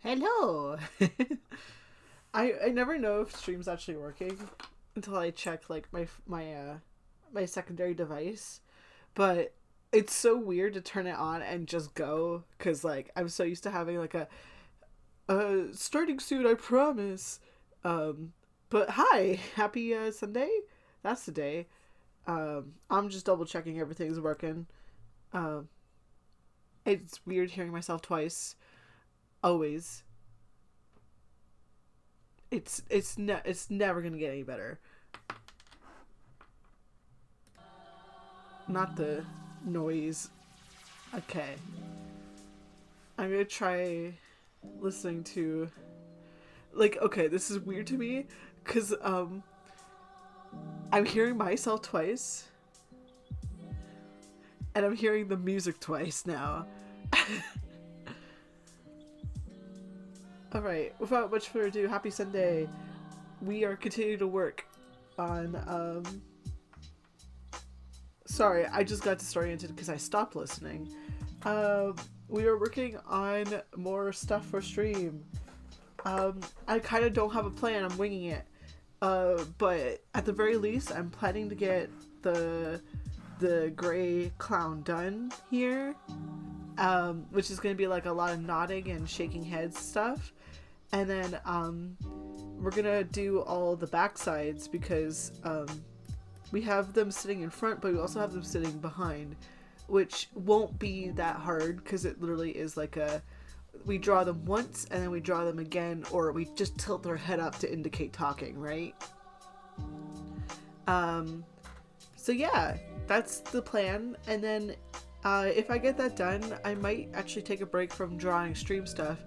Hello. I never know if stream's actually working until I check like my secondary device, but it's so weird to turn it on and just go because like I'm so used to having like a starting soon, I promise. But hi, happy Sunday. That's the day. I'm just double checking everything's working. Um, it's weird hearing myself twice. Always. It's never gonna get any better. Not the noise. Okay, I'm gonna try listening to like okay. This is weird to me because I'm hearing myself twice and I'm hearing the music twice now. All right, without much further ado, happy Sunday. We are continuing to work on sorry, I just got disoriented because I stopped listening. We are working on more stuff for stream. I kind of don't have a plan. I'm winging it. But at the very least, I'm planning to get the gray clown done here. Which is going to be like a lot of nodding and shaking heads stuff. And then we're going to do all the backsides because we have them sitting in front, but we also have them sitting behind, which won't be that hard because it literally is like we draw them once and then we draw them again, or we just tilt their head up to indicate talking, right? So yeah, that's the plan. And then if I get that done, I might actually take a break from drawing stream stuff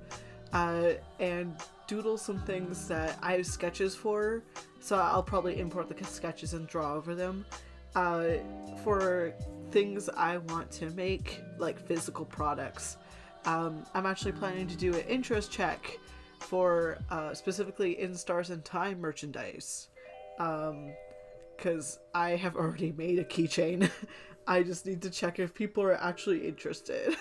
and doodle some things that I have sketches for. So I'll probably import the sketches and draw over them for things I want to make, like physical products. I'm actually planning to do an interest check for specifically in Stars and Time merchandise. Because I have already made a keychain. I just need to check if people are actually interested.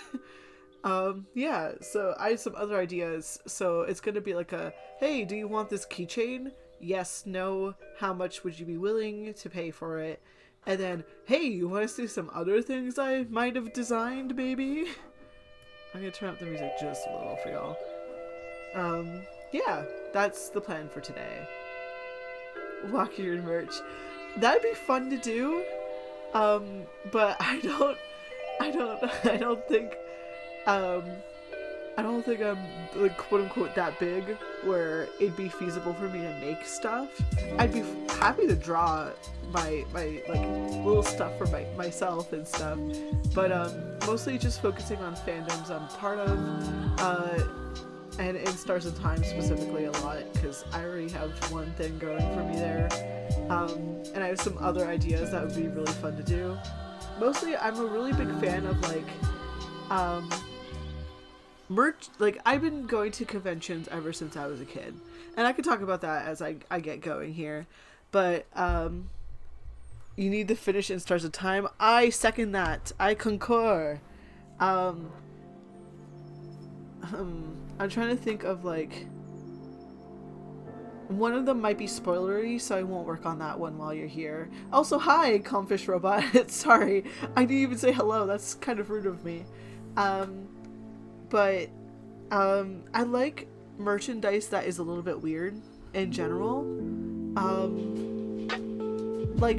Yeah, so I have some other ideas. So it's going to be like hey, do you want this keychain? Yes, no, how much would you be willing to pay for it? And then, hey, you want to see some other things I might have designed, maybe? I'm going to turn up the music just a little for y'all. Yeah, that's the plan for today. Walk your merch. That'd be fun to do. But I don't think I'm like quote unquote that big where it'd be feasible for me to make stuff. I'd be happy to draw my like little stuff for myself and stuff, but mostly just focusing on fandoms I'm part of, and in Stars and Time specifically a lot because I already have one thing going for me there, and I have some other ideas that would be really fun to do. Mostly, I'm a really big fan of like merch. Like I've been going to conventions ever since I was a kid, and I could talk about that as I get going here, but you need to finish in Stars of Time. I second that. I concur. I'm trying to think of like one of them might be spoilery, so I won't work on that one while you're here. Also, hi, Comfish Robot. Sorry, I didn't even say hello. That's kind of rude of me. But I like merchandise that is a little bit weird in general. Like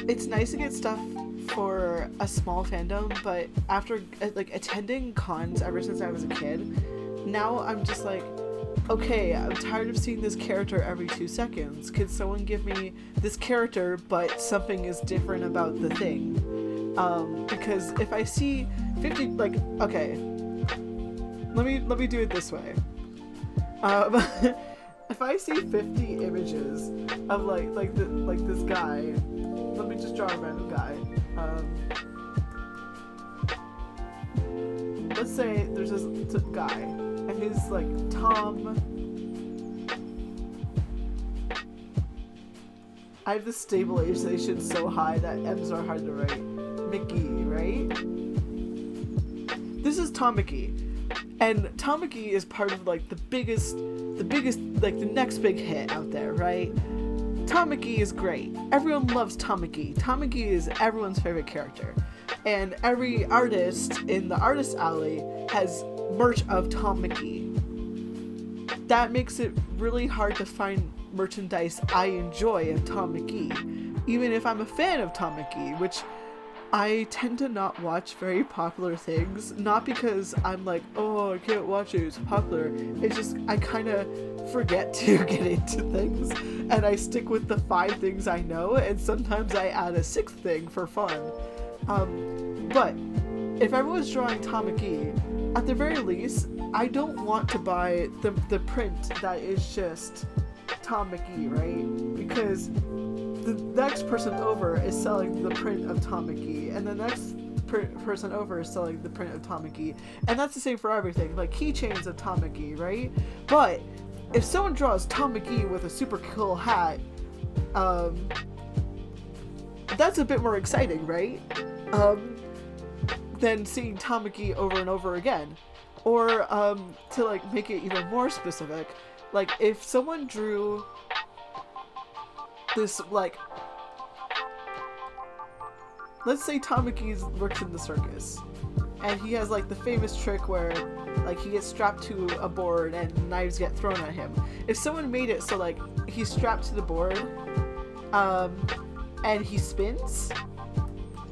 it's nice to get stuff for a small fandom, but after like attending cons ever since I was a kid, now I'm just like, okay, I'm tired of seeing this character every 2 seconds. Could someone give me this character but something is different about the thing? Because if I see 50, like, okay, let me do it this way. If I see 50 images of like this guy, let me just draw a random guy. Let's say there's this guy, and he's like Tom. I have the stabilization so high that M's are hard to write. Mickey, right? This is Tom Mickey. And Tamaki is part of like the biggest, like the next big hit out there, right? Tamaki is great. Everyone loves Tamaki. Tamaki is everyone's favorite character. And every artist in the artist alley has merch of Tamaki. That makes it really hard to find merchandise I enjoy of Tamaki, even if I'm a fan of Tamaki, which I tend to not watch very popular things, not because I'm like, oh, I can't watch it, it's popular. It's just, I kind of forget to get into things, and I stick with the 5 things I know, and sometimes I add a 6th thing for fun. But if everyone's drawing Tamaki, at the very least, I don't want to buy the print that is just Tamaki, right? Because the next person over is selling the print of Tamaki, and the next person over is selling the print of Tamaki, and that's the same for everything, like keychains of Tamaki, right? But if someone draws Tamaki with a super cool hat, that's a bit more exciting, right? Than seeing Tamaki over and over again. Or to like make it even more specific, like if someone drew this, like, let's say Tamaki works in the circus, and he has like the famous trick where like he gets strapped to a board and knives get thrown at him. If someone made it so like he's strapped to the board and he spins,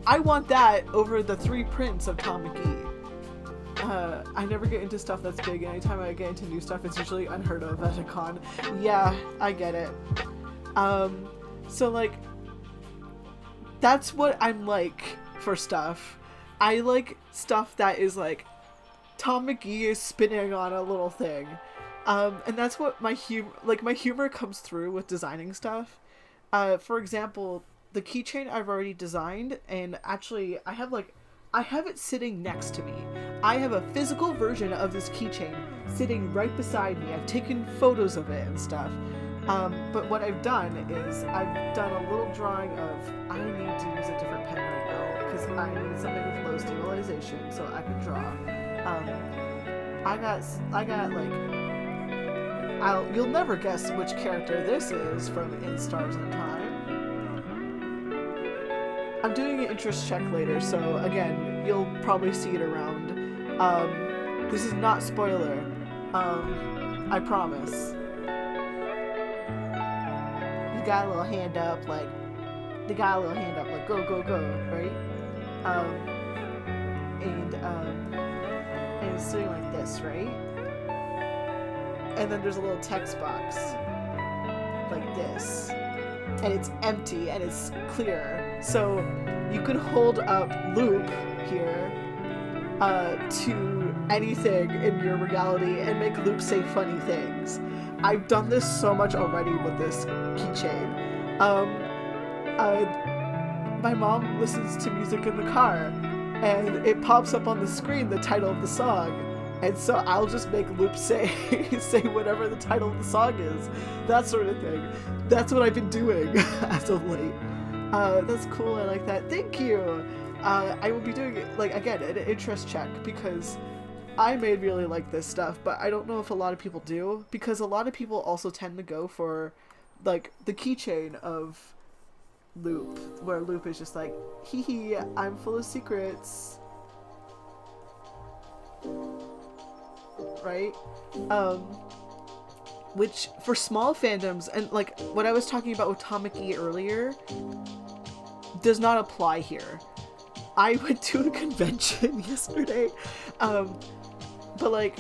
I want that over the 3 prints of Tamaki. I never get into stuff that's big, and anytime I get into new stuff, it's usually unheard of at a con. Yeah, I get it. So like, that's what I'm like for stuff. I like stuff that is like, Tamaki is spinning on a little thing. And that's what my humor comes through with designing stuff. For example, the keychain I've already designed, and actually I have it sitting next to me. I have a physical version of this keychain sitting right beside me. I've taken photos of it and stuff. But what I've done is I've done a little drawing of, I need to use a different pen right now because I need something with low stabilization so I can draw. I got like, you'll never guess which character this is from In Stars and Time. I'm doing an interest check later, so again, you'll probably see it around. This is not spoiler. I promise. You got a little hand up, like, go, go, go, right? And it's sitting like this, right? And then there's a little text box, like this. And it's empty and it's clear. So you could hold up Loop here to anything in your reality and make Loop say funny things. I've done this so much already with this keychain. My mom listens to music in the car, and it pops up on the screen the title of the song. And so I'll just make Loop say whatever the title of the song is. That sort of thing. That's what I've been doing as of late. That's cool, I like that. Thank you! I will be doing it, like, again, an interest check, because I may really like this stuff, but I don't know if a lot of people do, because a lot of people also tend to go for, like, the keychain of Loop, where Loop is just like, hee hee, I'm full of secrets. Right? Which for small fandoms, and like what I was talking about with Tamaki earlier, does not apply here. I went to a convention yesterday, but like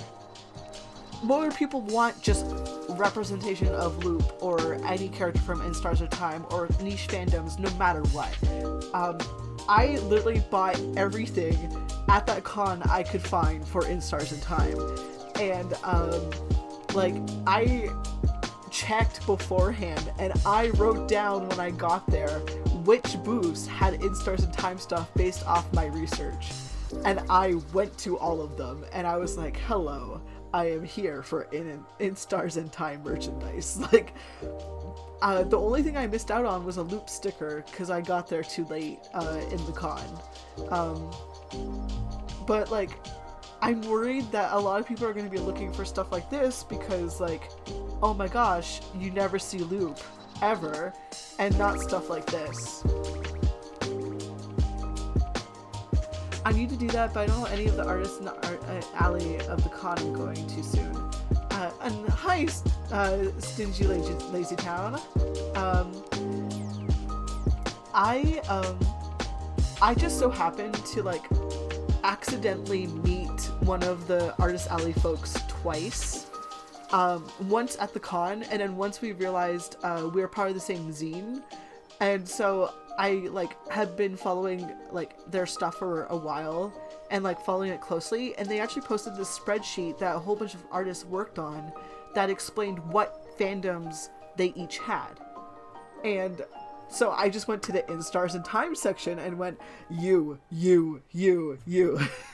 more people want just representation of Loop or any character from In Stars of Time or niche fandoms, no matter what. I literally bought everything at that con I could find for In Stars of Time. And, like, I checked beforehand, and I wrote down when I got there which booths had In Stars and Time stuff based off my research. And I went to all of them, and I was like, hello, I am here for In Stars and Time merchandise. Like, the only thing I missed out on was a Loop sticker, because I got there too late in the con. But, like, I'm worried that a lot of people are going to be looking for stuff like this because, like, oh my gosh, you never see Loop ever, and not stuff like this. I need to do that, but I don't know any of the artists in the alley of the con I'm going to soon. And hi, Stingy Lazy Town. I just so happened to, like, accidentally meet one of the Artist Alley folks twice. Once at the con, and then once we realized we were part of the same zine, and so I, like, had been following, like, their stuff for a while and, like, following it closely, and they actually posted this spreadsheet that a whole bunch of artists worked on that explained what fandoms they each had. And so I just went to the In Stars and Time section and went, you,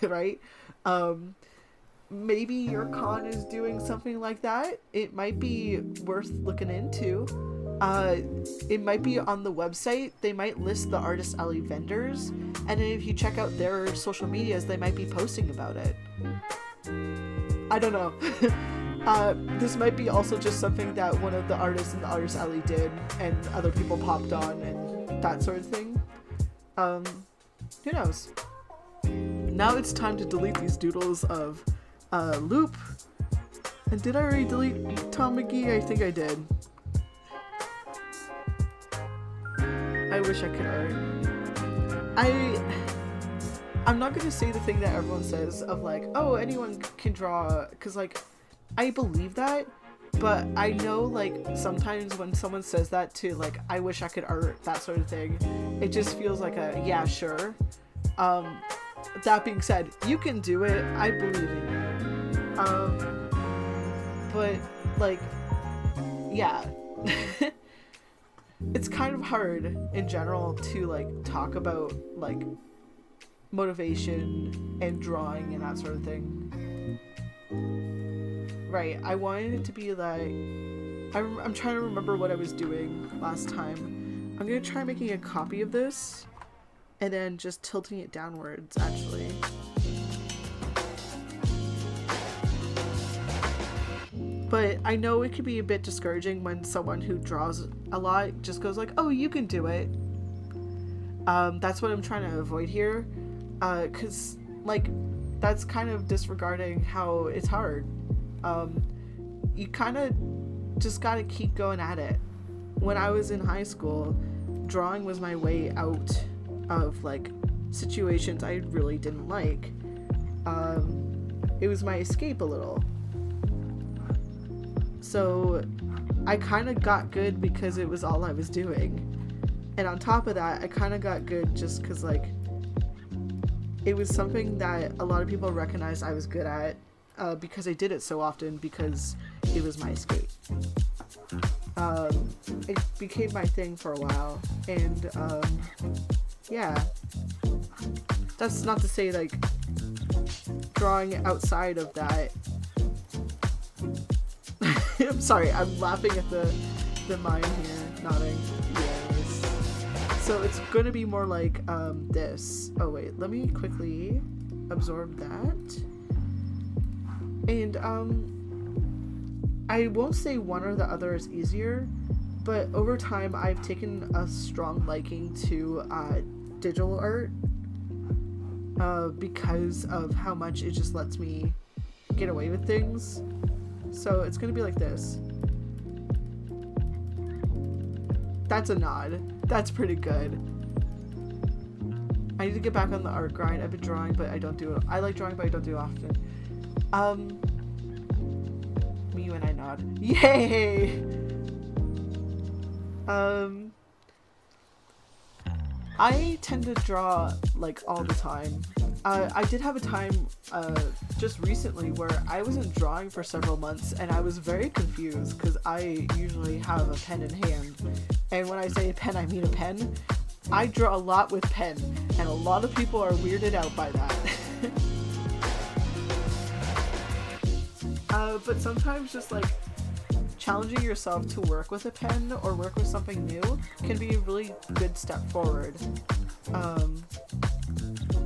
right? Maybe your con is doing something like that. It might be worth looking into. It might be on the website. They might list the Artist Alley vendors, and then if you check out their social medias, they might be posting about it. I don't know. This might be also just something that one of the artists in the Artist Alley did, and other people popped on, and that sort of thing. Who knows? Now it's time to delete these doodles of Loop. And did I already delete Tom McGee? I think I did. I wish I could art. I'm not gonna say the thing that everyone says of, like, oh, anyone can draw, because, like, I believe that, but I know, like, sometimes when someone says that to, like, I wish I could art, that sort of thing, it just feels like a, yeah, sure. That being said, you can do it, I believe in you. But, like, yeah. It's kind of hard in general to, like, talk about, like, motivation and drawing and that sort of thing. Right, I wanted it to be like, I'm trying to remember what I was doing last time. I'm gonna try making a copy of this and then just tilting it downwards, actually. But I know it can be a bit discouraging when someone who draws a lot just goes like, oh, you can do it. That's what I'm trying to avoid here. 'Cause, like, that's kind of disregarding how it's hard. You kind of just gotta keep going at it. When I was in high school, drawing was my way out of, like, situations I really didn't like. It was my escape a little. So I kind of got good because it was all I was doing. And on top of that, I kind of got good just because, like, it was something that a lot of people recognized I was good at, because I did it so often, because it was my escape. It became my thing for a while, and yeah. That's not to say, like, drawing outside of that. I'm sorry, I'm laughing at the mime here, nodding. Yes. So it's gonna be more like this. Oh wait, let me quickly absorb that. And I won't say one or the other is easier, but over time I've taken a strong liking to digital art, because of how much it just lets me get away with things. So it's gonna be like this. That's a nod. That's pretty good. I need to get back on the art grind. I've been drawing, but I don't do it. I like drawing, but I don't do it often. Me when I nod. Yay! I tend to draw, like, all the time. I did have a time just recently where I wasn't drawing for several months, and I was very confused because I usually have a pen in hand. And when I say a pen, I mean a pen. I draw a lot with pen, and a lot of people are weirded out by that. But sometimes just, like, challenging yourself to work with a pen or work with something new can be a really good step forward,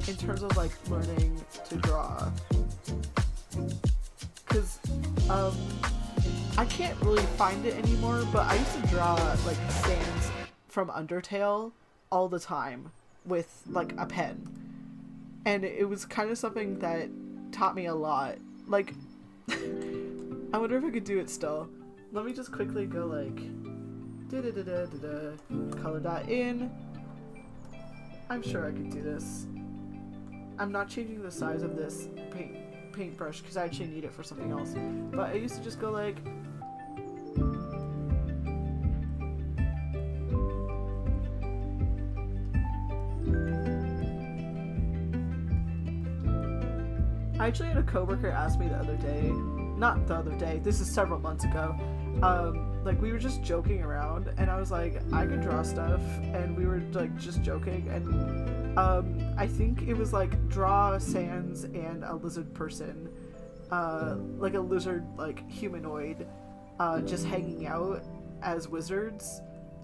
in terms of, like, learning to draw. because I can't really find it anymore, but I used to draw like Sans from Undertale all the time with like a pen, and it was kind of something that taught me a lot. Like, I wonder if I could do it still. Let me just quickly go like color that in. I'm sure I could do this. I'm not changing the size of this paintbrush because I actually need it for something else. But I used to just go like, I actually had a coworker ask me the other day, not the other day, this is several months ago, like we were just joking around and I was like, I could draw stuff, and we were like just joking, and I think it was like draw Sans and a lizard person, like a lizard like humanoid, just hanging out as wizards,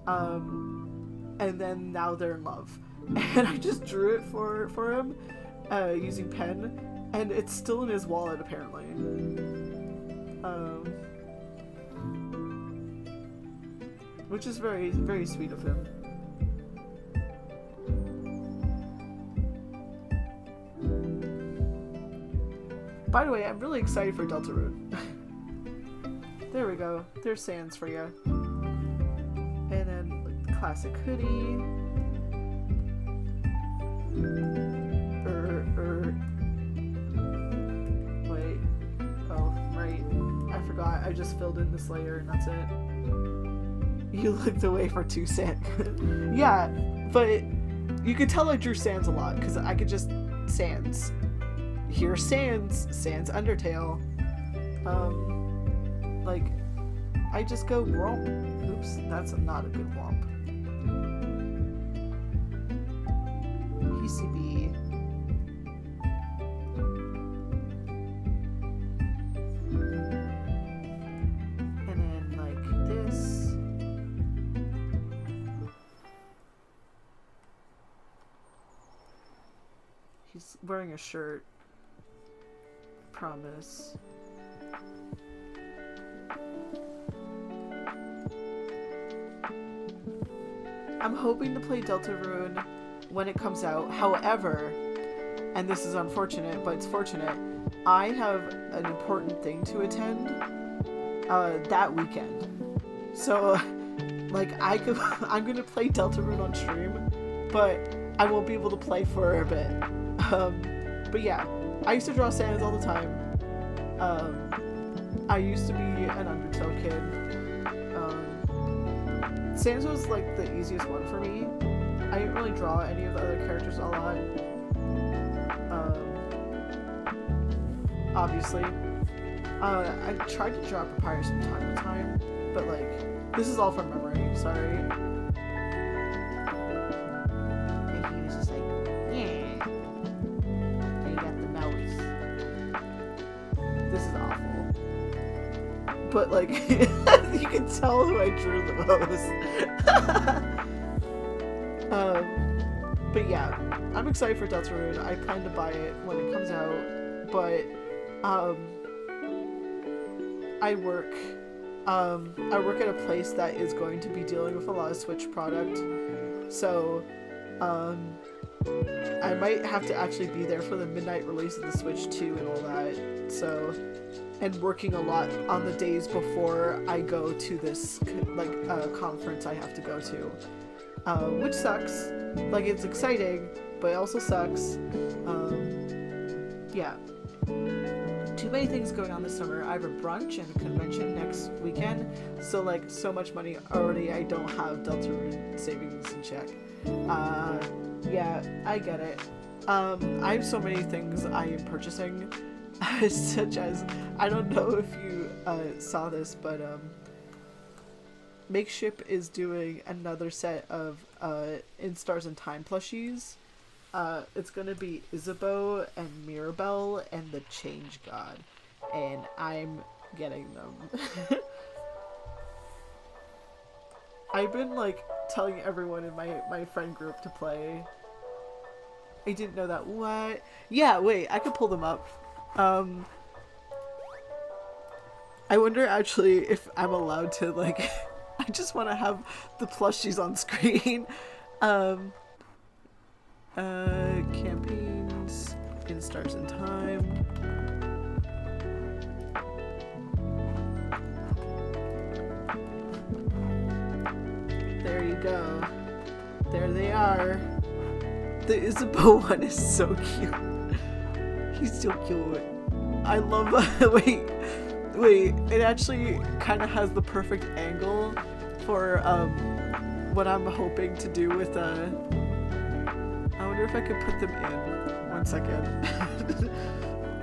and then now they're in love, and I just drew it for him using pen, and it's still in his wallet apparently. Which is very, very sweet of him. By the way, I'm really excited for Deltarune. There we go. There's Sans for you. And then like, classic hoodie. Wait. Oh, right. I forgot. I just filled in this layer and that's it. You looked away for 2 Sans. Yeah, but you could tell I drew Sans a lot because I could just Sans. Here's Sans Undertale. Like, I just go womp. Oops, that's not a good womp. PCB. And then like this. He's wearing a shirt. Promise. I'm hoping to play Deltarune when it comes out. However, and this is unfortunate, but it's fortunate, I have an important thing to attend that weekend. So, like, I'm gonna play Deltarune on stream, but I won't be able to play for a bit. But yeah, I used to draw Sans all the time. I used to be an Undertale kid. Sans was like the easiest one for me. I didn't really draw any of the other characters a lot. Obviously. I tried to draw Papyrus from time to time, but like, this is all from memory, sorry. And he was just like, yeah. And you got the mouse. This is awful. But like, you can tell who I drew the most. But yeah, I'm excited for Deltarune. I plan to buy it when it comes out, but I work at a place that is going to be dealing with a lot of Switch product, so I might have to actually be there for the midnight release of the Switch 2 and all that, so, and working a lot on the days before I go to this like conference I have to go to, which sucks. Like, it's exciting, but it also sucks. Yeah. Too many things going on this summer. I have a brunch and a convention next weekend, so like, so much money already. I don't have Deltarune savings in check. Yeah, I get it. I have so many things I am purchasing, such as, I don't know if you saw this, but Makeship is doing another set of In Stars and Time plushies. It's gonna be Isabeau and Mirabelle and the Change God, and I'm getting them. I've been like telling everyone in my friend group to play. I didn't know that. What? Yeah, wait, I could pull them up. I wonder actually if I'm allowed to, like, I just want to have the plushies on screen. Campaigns in Stars in Time. There you go. There they are. The Isabeau one is so cute. He's so cute. I love wait, it actually kind of has the perfect angle for what I'm hoping to do with I wonder if I could put them in. 1 second.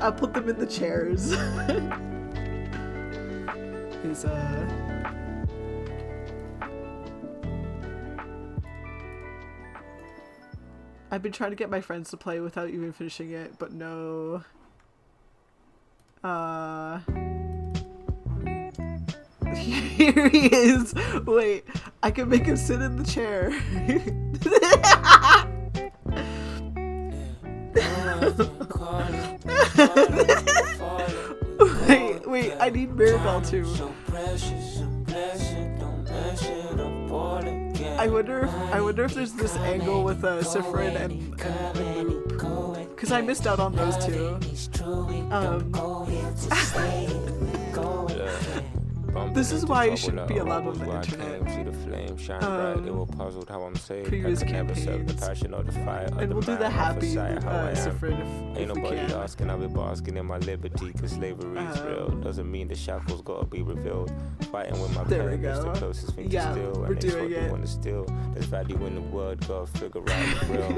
I'll put them in the chairs. Is I've been trying to get my friends to play without even finishing it, but no. Here he is. Wait, I can make him sit in the chair. wait, I need Mirabelle too. I wonder if there's this angle with Sifrin and Moop, because I missed out on those two. This is why it shouldn't be allowed on the internet. Previous campaigns. And we'll do the happy Sifrin if we can. Asking, I'll be basking in my liberty, cause slavery is real. Doesn't mean the shackles gotta be revealed. Fighting with my pen is the closest thing to steal. We're doing it. Want to steal. There's value in the word, gotta figure out the real.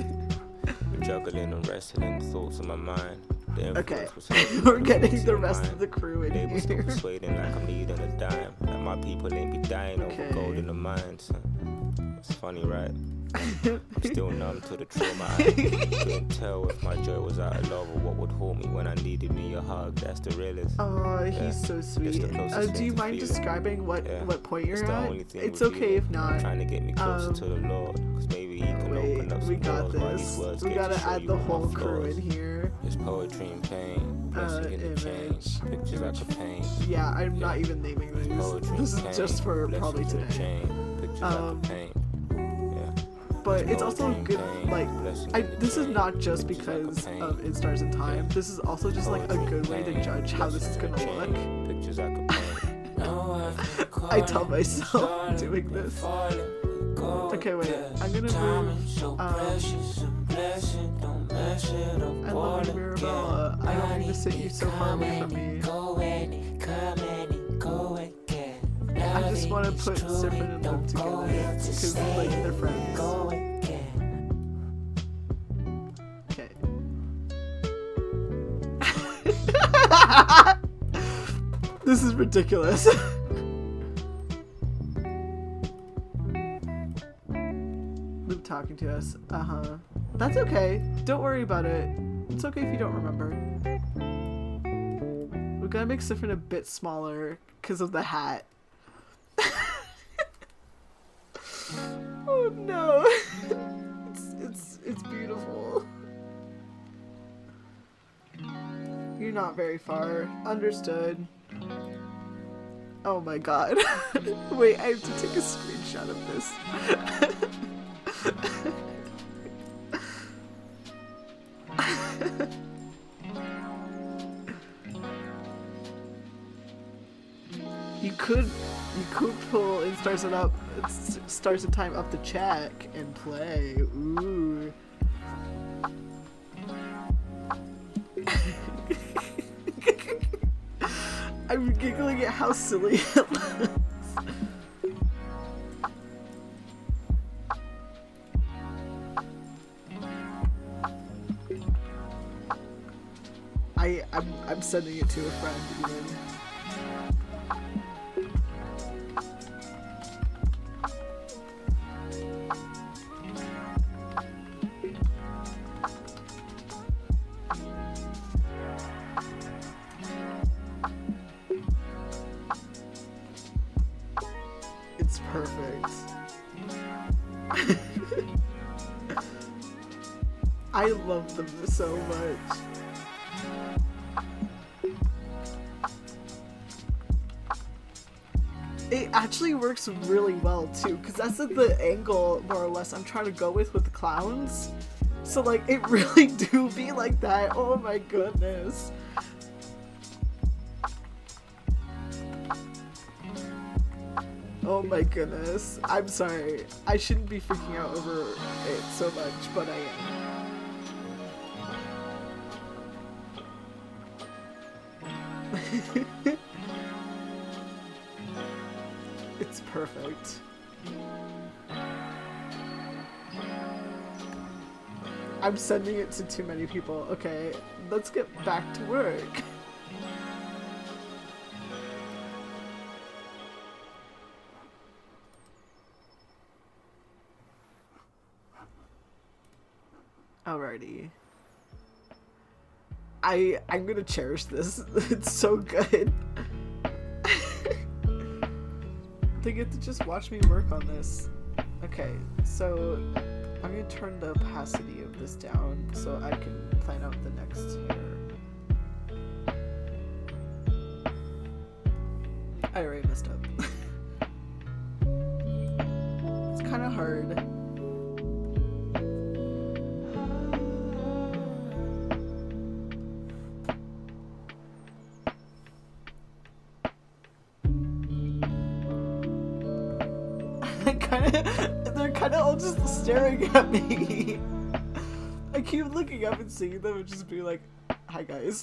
Juggling and wrestling thoughts in my mind. Okay, we're getting the rest of the crew in here. Still here. persuading like I'm needing a dime. Like my people ain't be dying over gold in the mines. It's funny, right? I'm still numb to the trauma. I couldn't tell if my joy was out of love or what would haunt me when I needed me a hug. That's the realest. Oh, he's so sweet. Do you mind describing what point you're at? It's okay if not. Trying to get me closer to the Lord, because maybe he can open up some we got doors this. We gotta add the whole crew in here. It's poetry and pain. Image. Pictures I could paint. Yeah, I'm not even naming these. This is just for probably today. Pictures I could paint. But it's also good, like, this is not just because of It Stars in Time. This is also just like a good way to judge how this is gonna look. I tell myself doing this. Okay, wait, I'm gonna move, I love you, Mirabella. I don't mean to sit you so far away from me. I just want to put Sifrin and Luke together because like they're friends. Okay. This is ridiculous. Luke talking to us. That's okay. Don't worry about it. It's okay if you don't remember. We gotta make Sifrin a bit smaller because of the hat. Oh no. It's beautiful. You're not very far. Understood. Oh my god. Wait, I have to take a screenshot of this. You could pull in Stars in Time up the chat and play. Ooh. I'm giggling at how silly it looks. I'm sending it to a friend even. It's perfect. I love them so much. It actually works really well too, because that's the angle more or less I'm trying to go with the clowns. So like it really do be like that. Oh my goodness. Oh my goodness. I'm sorry. I shouldn't be freaking out over it so much, but I am. It's perfect. I'm sending it to too many people. Okay, let's get back to work. Alrighty. I'm gonna cherish this. It's so good. They get to just watch me work on this. Okay, so I'm gonna turn the opacity of this down so I can plan out the next hair. I already messed up. It's kind of hard. They're kind of all just staring at me. I keep looking up and seeing them and just be like, hi guys.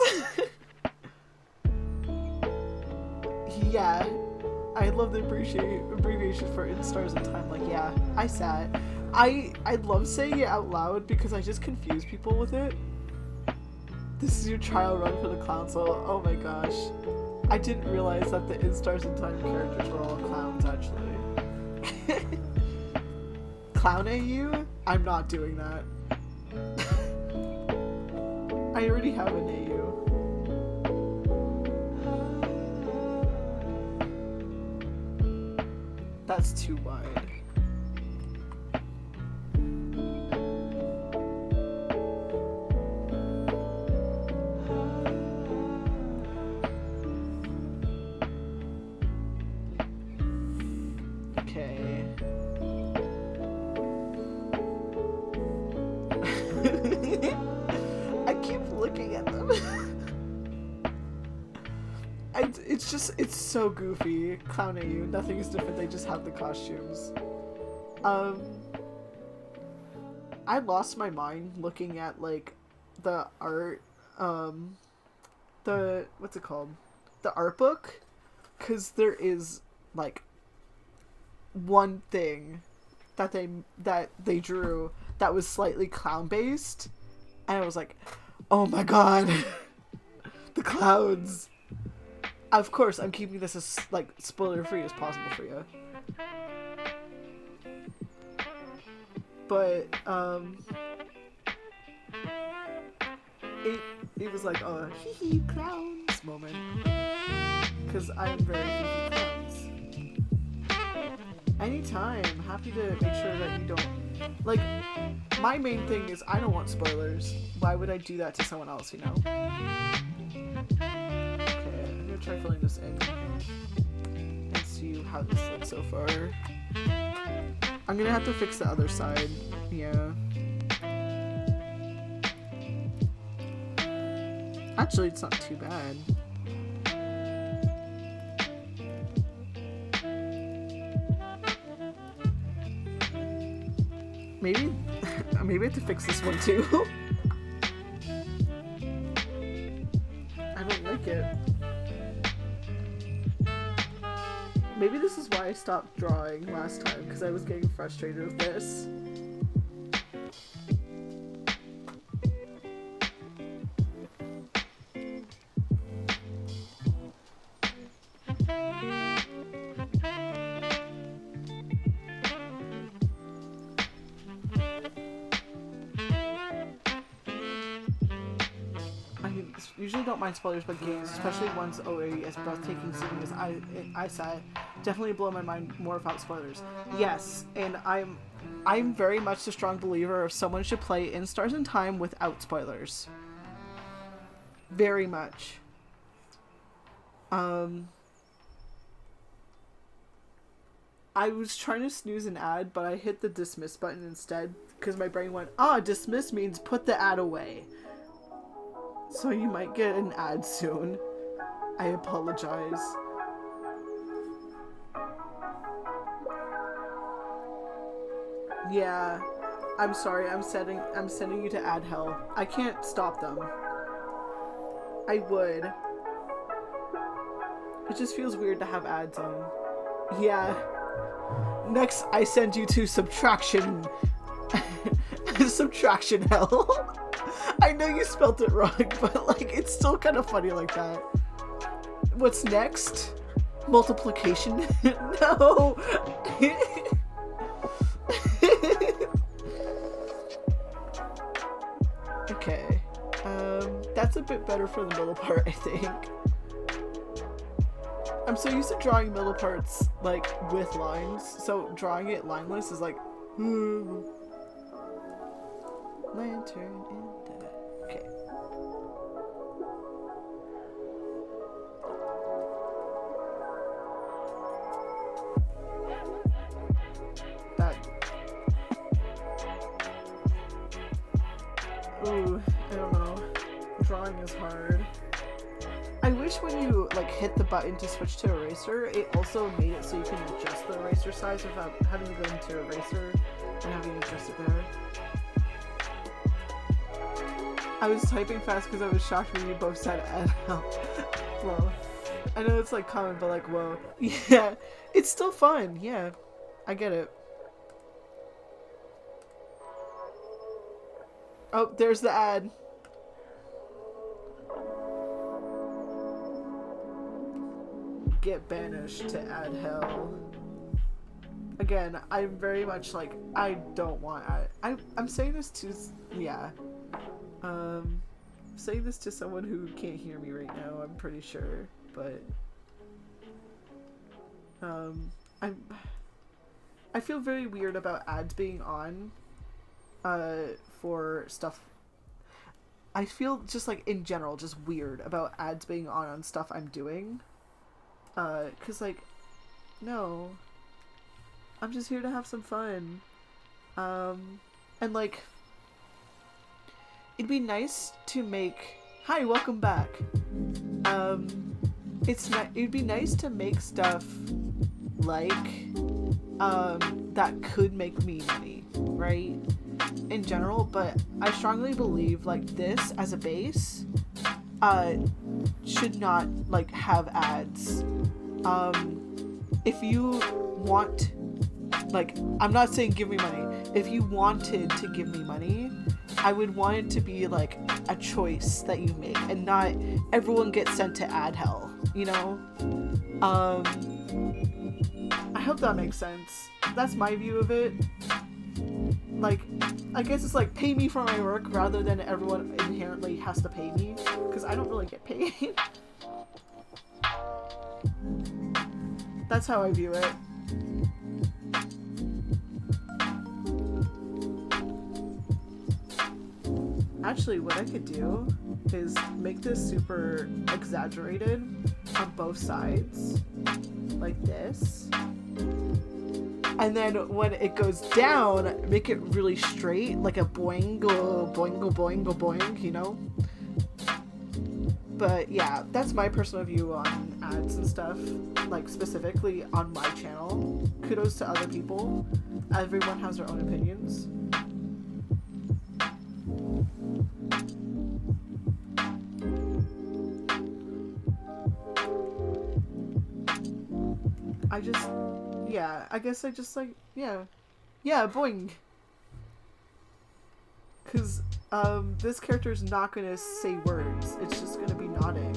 Yeah, I love the abbreviation for in stars and time. Like, yeah, I sat. I love saying it out loud because I just confuse people with it. This is your trial run for the clown soul. Oh my gosh. I didn't realize that the in stars and time characters were all clowns actually. Clown AU? I'm not doing that. I already have an AU. That's too wide. It's so goofy. Clown AU. Nothing is different. They just have the costumes. I lost my mind looking at like the art. What's it called? The art book, because there is like one thing that they drew that was slightly clown based, and I was like, oh my god, the clowns. Of course, I'm keeping this as like spoiler free as possible for you. But it was like a hee hee clowns moment, because I'm very hee hee clowns. Anytime, happy to make sure that you don't like. My main thing is I don't want spoilers. Why would I do that to someone else? You know. Try filling this in and see how this looks so far. I'm gonna have to fix the other side. Yeah. Actually, it's not too bad. Maybe I have to fix this one too. I don't like it. Maybe this is why I stopped drawing last time, because I was getting frustrated with this. Usually don't mind spoilers, but games, especially ones as breathtaking scenes as I said, definitely blow my mind more without spoilers. Yes, and I'm very much a strong believer of someone should play In Stars and Time without spoilers. Very much. I was trying to snooze an ad, but I hit the dismiss button instead because my brain went, dismiss means put the ad away. So you might get an ad soon. I apologize. Yeah, I'm sorry. I'm sending you to ad hell. I can't stop them. I would. It just feels weird to have ads on. Yeah. Next, I send you to subtraction. Subtraction hell. I know you spelt it wrong, but like it's still kind of funny like that. What's next? Multiplication? No. Okay. That's a bit better for the middle part, I think. I'm so used to drawing middle parts like with lines, so drawing it lineless is like lantern in the... Okay. That... Ooh, I don't know. Drawing is hard. I wish when you like hit the button to switch to eraser, it also made it so you can adjust the eraser size without having to go into eraser and having to adjust it there. I was typing fast because I was shocked when you both said "L." Well, I know it's like common, but like, whoa. Yeah, it's still fun. Yeah, I get it. Oh, there's the ad. Get banished to ad hell. Again, I'm very much like, I don't want I'm saying this to, yeah. Saying this to someone who can't hear me right now, I'm pretty sure, but I feel very weird about ads being on for stuff. I feel just like in general just weird about ads being on stuff I'm doing. 'Cause like, no, I'm just here to have some fun. And like, it'd be nice to make, hi, welcome back. It'd be nice to make stuff like, that could make me money, right? In general, but I strongly believe like this as a base, should not like have ads. If you want, like, I'm not saying give me money. If you wanted to give me money, I would want it to be like a choice that you make and not everyone gets sent to ad hell, you know? I hope that makes sense. That's my view of it. Like, I guess it's like pay me for my work rather than everyone inherently has to pay me, because I don't really get paid. That's how I view it. Actually, what I could do is make this super exaggerated on both sides, like this. And then when it goes down, make it really straight, like a boing, boing, boing, boing, you know? But yeah, that's my personal view on ads and stuff, like specifically on my channel. Kudos to other people. Everyone has their own opinions. I guess I just like, yeah, boing. Cause, this character is not gonna say words, it's just gonna be nodding.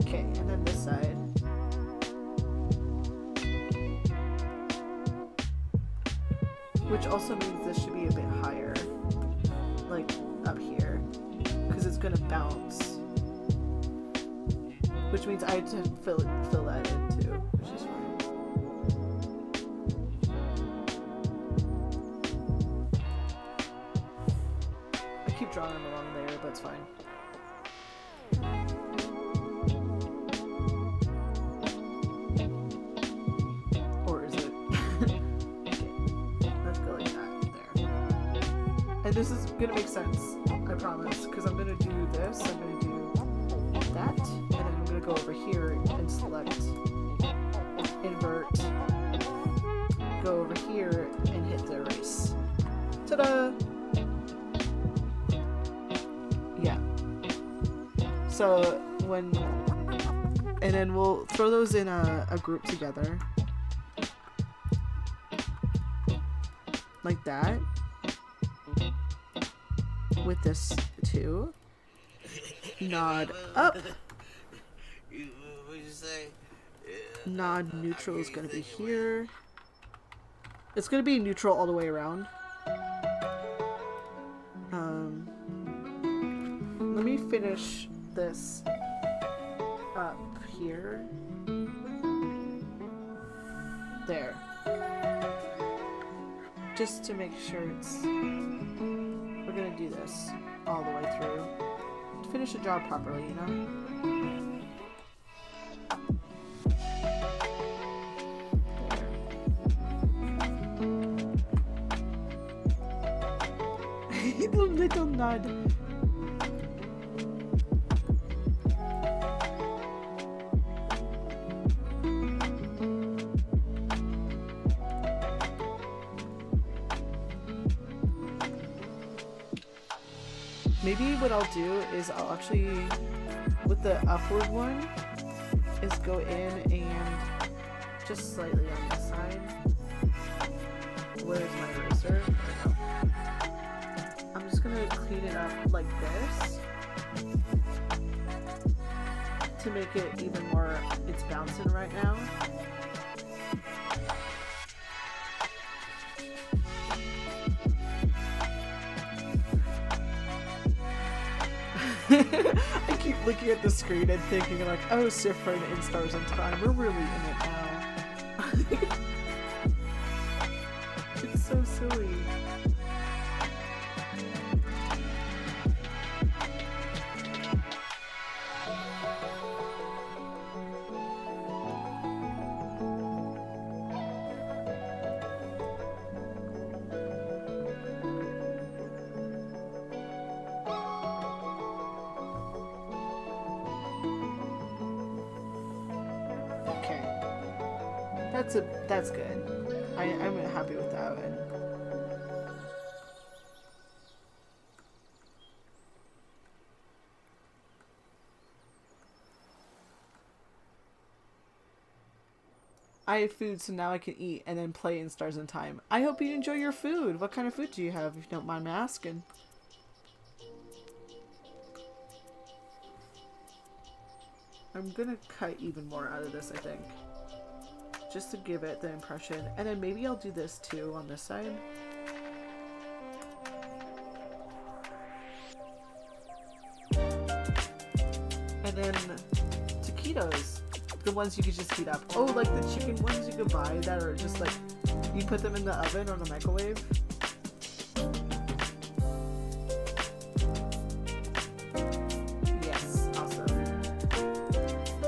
Okay, and then this side. Which also means this should be a bit higher, like up here, because it's gonna bounce. Which means I had to fill that in too, which is drawn in the wrong layer, but it's fine. Or is it? Okay, let's go like that, there. And this is gonna make sense, I promise, because I'm gonna do this, I'm gonna do that, and then I'm gonna go over here and select invert, go over here and hit the erase. Ta-da! Yeah. So when, and then we'll throw those in a group together. Like that. With this too. Nod up. Nod neutral is gonna be here. It's gonna be neutral all the way around. Let me finish this up here. There. Just to make sure it's... We're gonna do this all the way through. To finish the job properly, you know? The little nod. Maybe what I'll do is I'll actually, with the upward one, is go in and just slightly on this side. Where's my eraser? I'm just gonna clean it up like this to make it even more, it's bouncing right now. I keep looking at the screen and thinking like, oh, Sifrin in Stars and Time, we're really in it now. It's so silly. That's good. I'm happy with that one. I have food, so now I can eat and then play in Stars and Time. I hope you enjoy your food. What kind of food do you have, if you don't mind me asking? I'm gonna cut even more out of this, I think. Just to give it the impression. And then maybe I'll do this too on this side. And then taquitos. The ones you could just heat up. Oh, like the chicken ones you could buy that are just like, you put them in the oven or the microwave. Yes, awesome.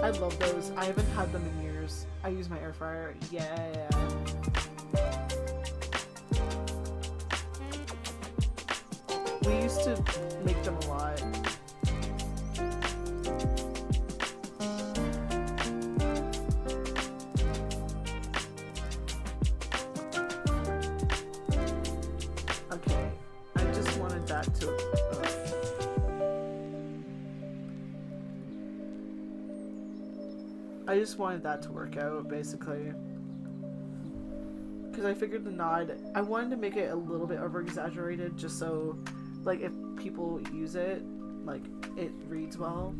I love those. I haven't had them in years. I use my air fryer. Yeah. We used to make them a lot. Okay, I just wanted that to... I just wanted that to work out, basically. Because I figured the nod... I wanted to make it a little bit over-exaggerated, just so, like, if people use it, like, it reads well.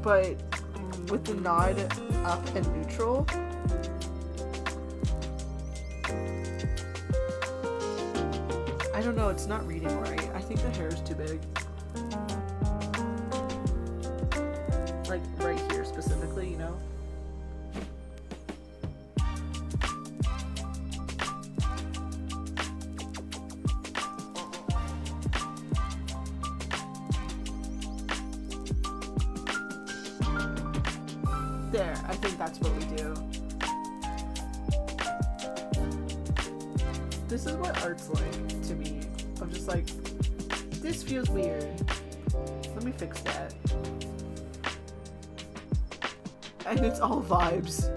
But with the nod up and neutral... I don't know, it's not reading right. I think the hair is too big. Like, right here specifically, you know? There, I think that's what we do. This is what art's like to me. I'm just like, this feels weird. Let me fix that. And it's all vibes.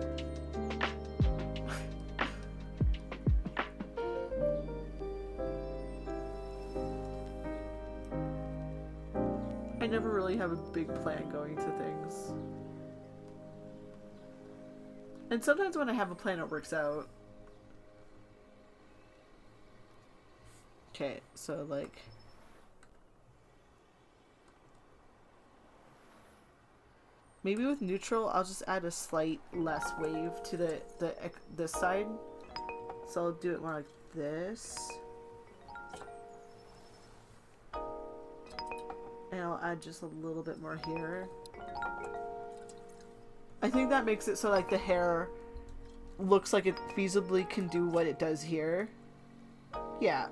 I never really have a big plan going to things. And sometimes when I have a plan, it works out. Okay, so like... maybe with neutral, I'll just add a slight less wave to this side. So I'll do it more like this. And I'll add just a little bit more here. I think that makes it so like the hair looks like it feasibly can do what it does here. Yeah.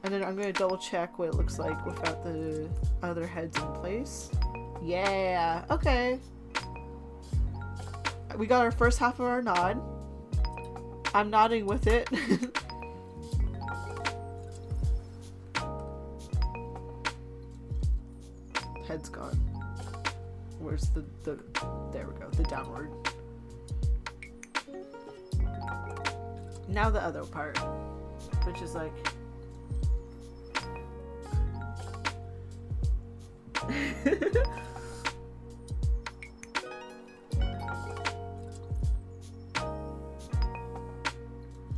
And then I'm going to double check what it looks like without the other heads in place. Yeah, okay. We got our first half of our nod. I'm nodding with it. Head's gone. Where's the there we go, the downward. Now the other part, which is like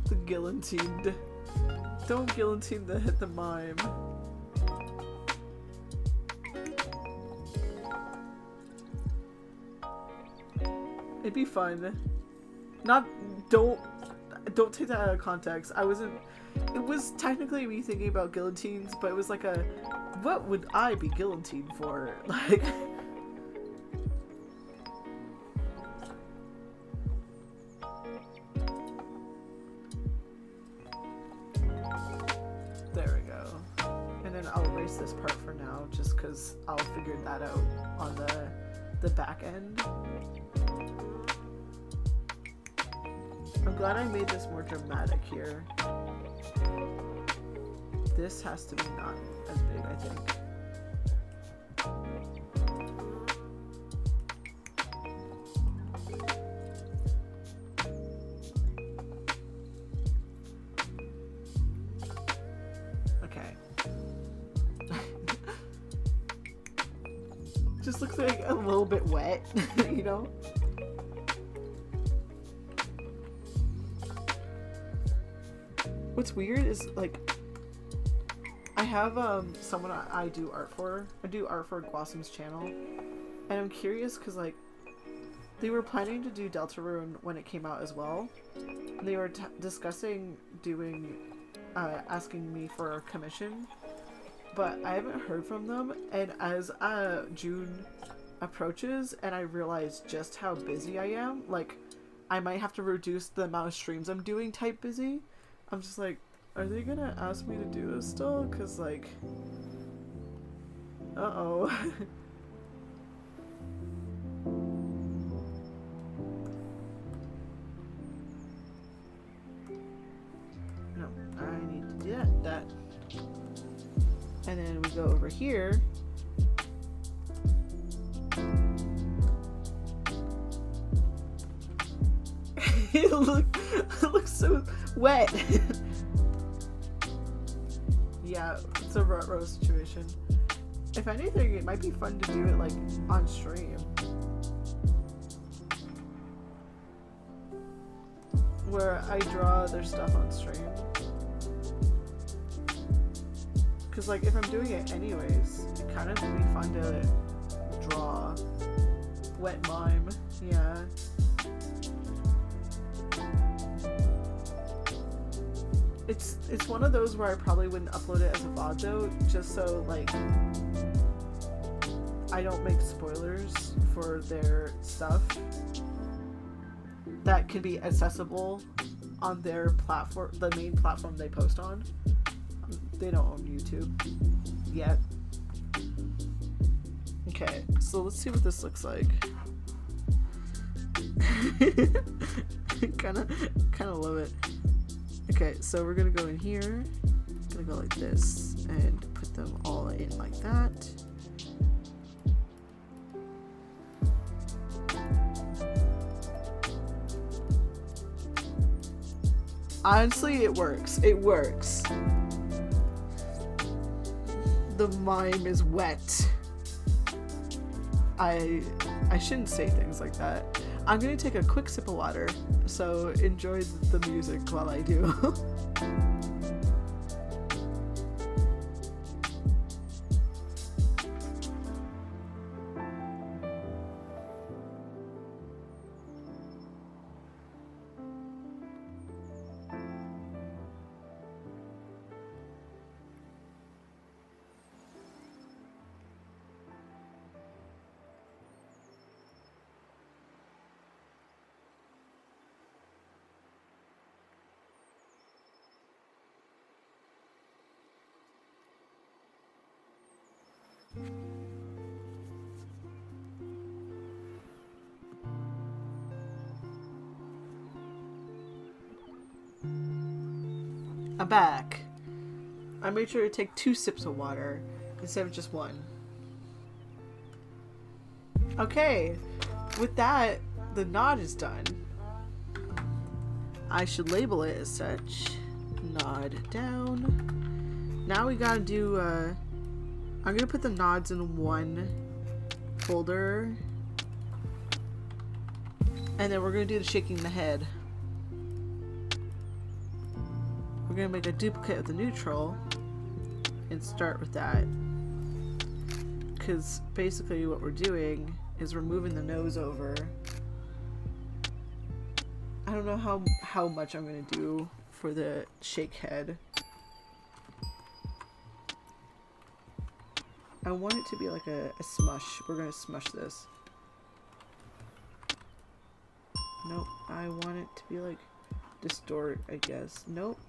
the guillotined. Don't guillotine the mime. It'd be fun. Don't take that out of context. It was technically me thinking about guillotines, but it was like a, what would I be guillotined for? Like, there we go. And then I'll erase this part for now, just because I'll figure that out on the back end. I'm glad I made this more dramatic here. This has to be not as big, I think. Okay. Just looks like a little bit wet, you know? What's weird is, like, I have someone I do art for. I do art for Guasim's channel. And I'm curious because, like, they were planning to do Deltarune when it came out as well. And they were discussing doing, asking me for a commission. But I haven't heard from them. And as June approaches and I realize just how busy I am, like, I might have to reduce the amount of streams I'm doing type busy. I'm just like, are they gonna ask me to do this still? Cause like, uh-oh. No, I need to do that. And then we go over here. It looks so wet. Yeah, it's a row situation. If anything, it might be fun to do it like on stream, where I draw their stuff on stream. Cause like if I'm doing it anyways, it kind of would be fun to draw wet mime. Yeah. It's one of those where I probably wouldn't upload it as a VOD though, just so like I don't make spoilers for their stuff that can be accessible on their platform, the main platform they post on. They don't own YouTube yet. Okay, so let's see what this looks like. kind of love it. Okay, so we're gonna go in here. Gonna go like this and put them all in like that. Honestly, it works. It works. The mime is wet. I shouldn't say things like that. I'm gonna take a quick sip of water, so enjoy the music while I do. I'm back. I made sure to take 2 sips of water instead of just 1. Okay, with that, the nod is done. I should label it as such. Nod down. Now we gotta do, I'm gonna put the nods in one folder. And then we're gonna do the shaking the head. We're gonna make a duplicate of the neutral and start with that. Because basically what we're doing is we're moving the nose over. I don't know how much I'm gonna do for the shake head. I want it to be like a smush. We're gonna smush this. Nope. I want it to be like distort, I guess. Nope.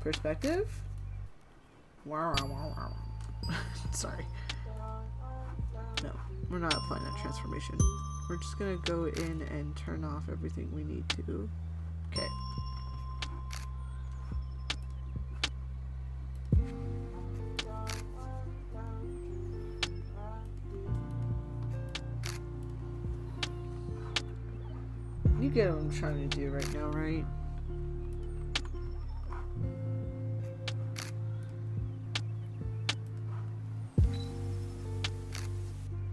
Perspective? Wow, wow, wow. Sorry. No, we're not applying that transformation. We're just gonna go in and turn off everything we need to. Okay. You get what I'm trying to do right now, right?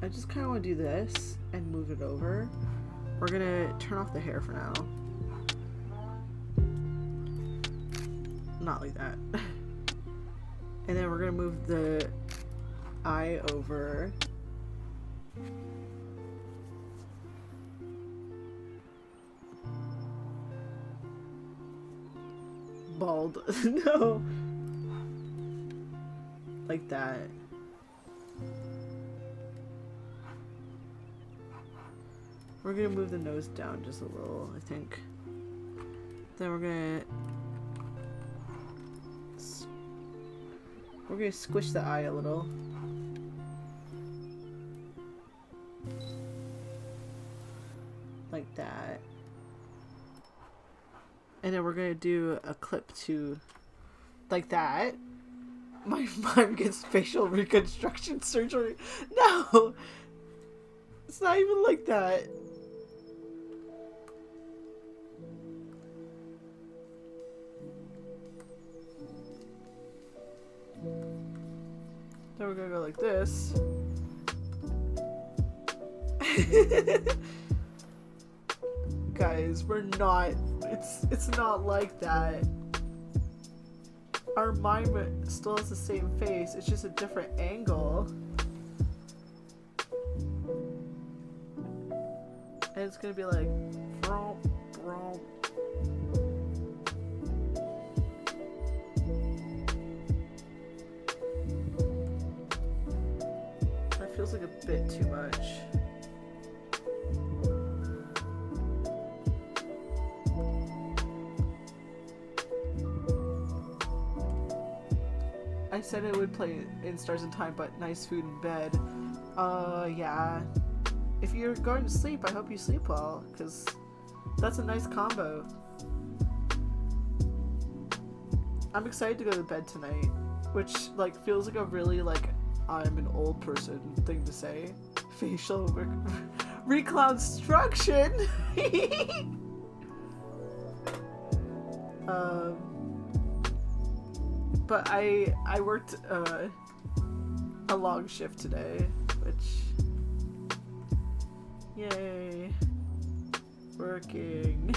I just kind of want to do this and move it over. We're gonna turn off the hair for now. Not like that. And then we're gonna move the eye over. Bald. No. Like that. We're gonna move the nose down just a little, I think. Then we're gonna squish the eye a little. Like that. And then we're gonna do a clip to like that. My mom gets facial reconstruction surgery. No! It's not even like that. Then we're gonna go like this. Guys, we're not, it's not like that. Our mime still has the same face, it's just a different angle. And it's gonna be like, bromp, bromp. That feels like a bit too much. I said it would play in Stars in Time, but nice food in bed. Yeah. if you're going to sleep, I hope you sleep well, because that's a nice combo. I'm excited to go to bed tonight, which like feels like a really like I'm an old person thing to say. Facial reconstruction. But I worked a long shift today, which, yay, working.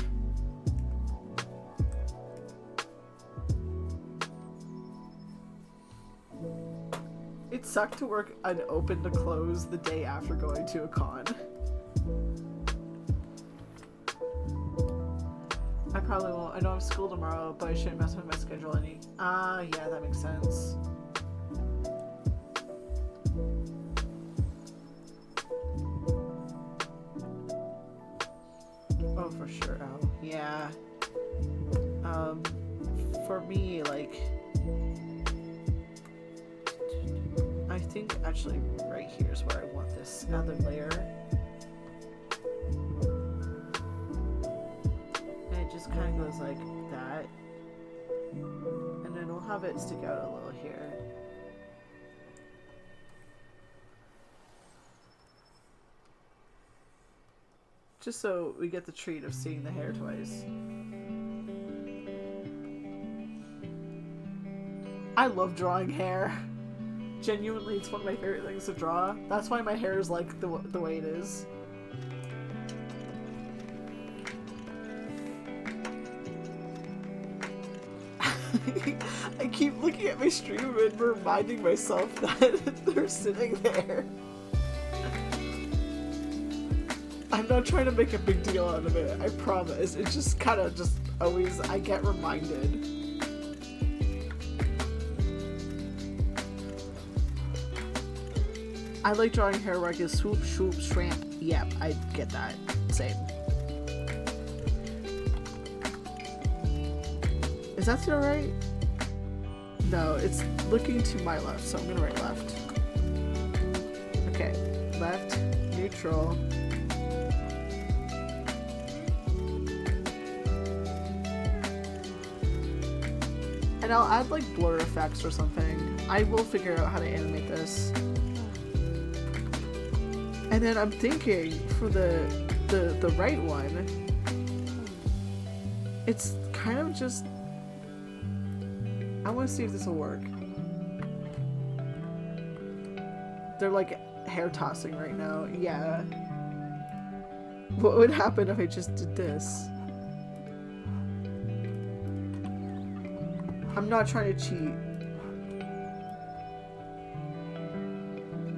It sucked to work an open to close the day after going to a con. I probably won't. I know I have school tomorrow, but I shouldn't mess with my schedule any. Yeah, that makes sense. Oh, for sure. Oh, yeah. For me, like, I think actually right here is where I want this other layer. And it just kind of goes like that. And then we'll have it stick out a little here. Just so we get the treat of seeing the hair twice. I love drawing hair. Genuinely, it's one of my favorite things to draw. That's why my hair is like the way it is. I keep looking at my stream and reminding myself that they're sitting there. I'm not trying to make a big deal out of it, I promise. It's just kind of just always, I get reminded. I like drawing hair where I can swoop, swoop, shrimp. Yep, I get that. Same. Is that to the right? No, it's looking to my left, so I'm gonna write left. Okay, left, neutral. And I'll add like blur effects or something. I will figure out how to animate this. And then I'm thinking for the right one, it's kind of just, I want to see if this will work. They're like hair tossing right now. Yeah. What would happen if I just did this? I'm not trying to cheat.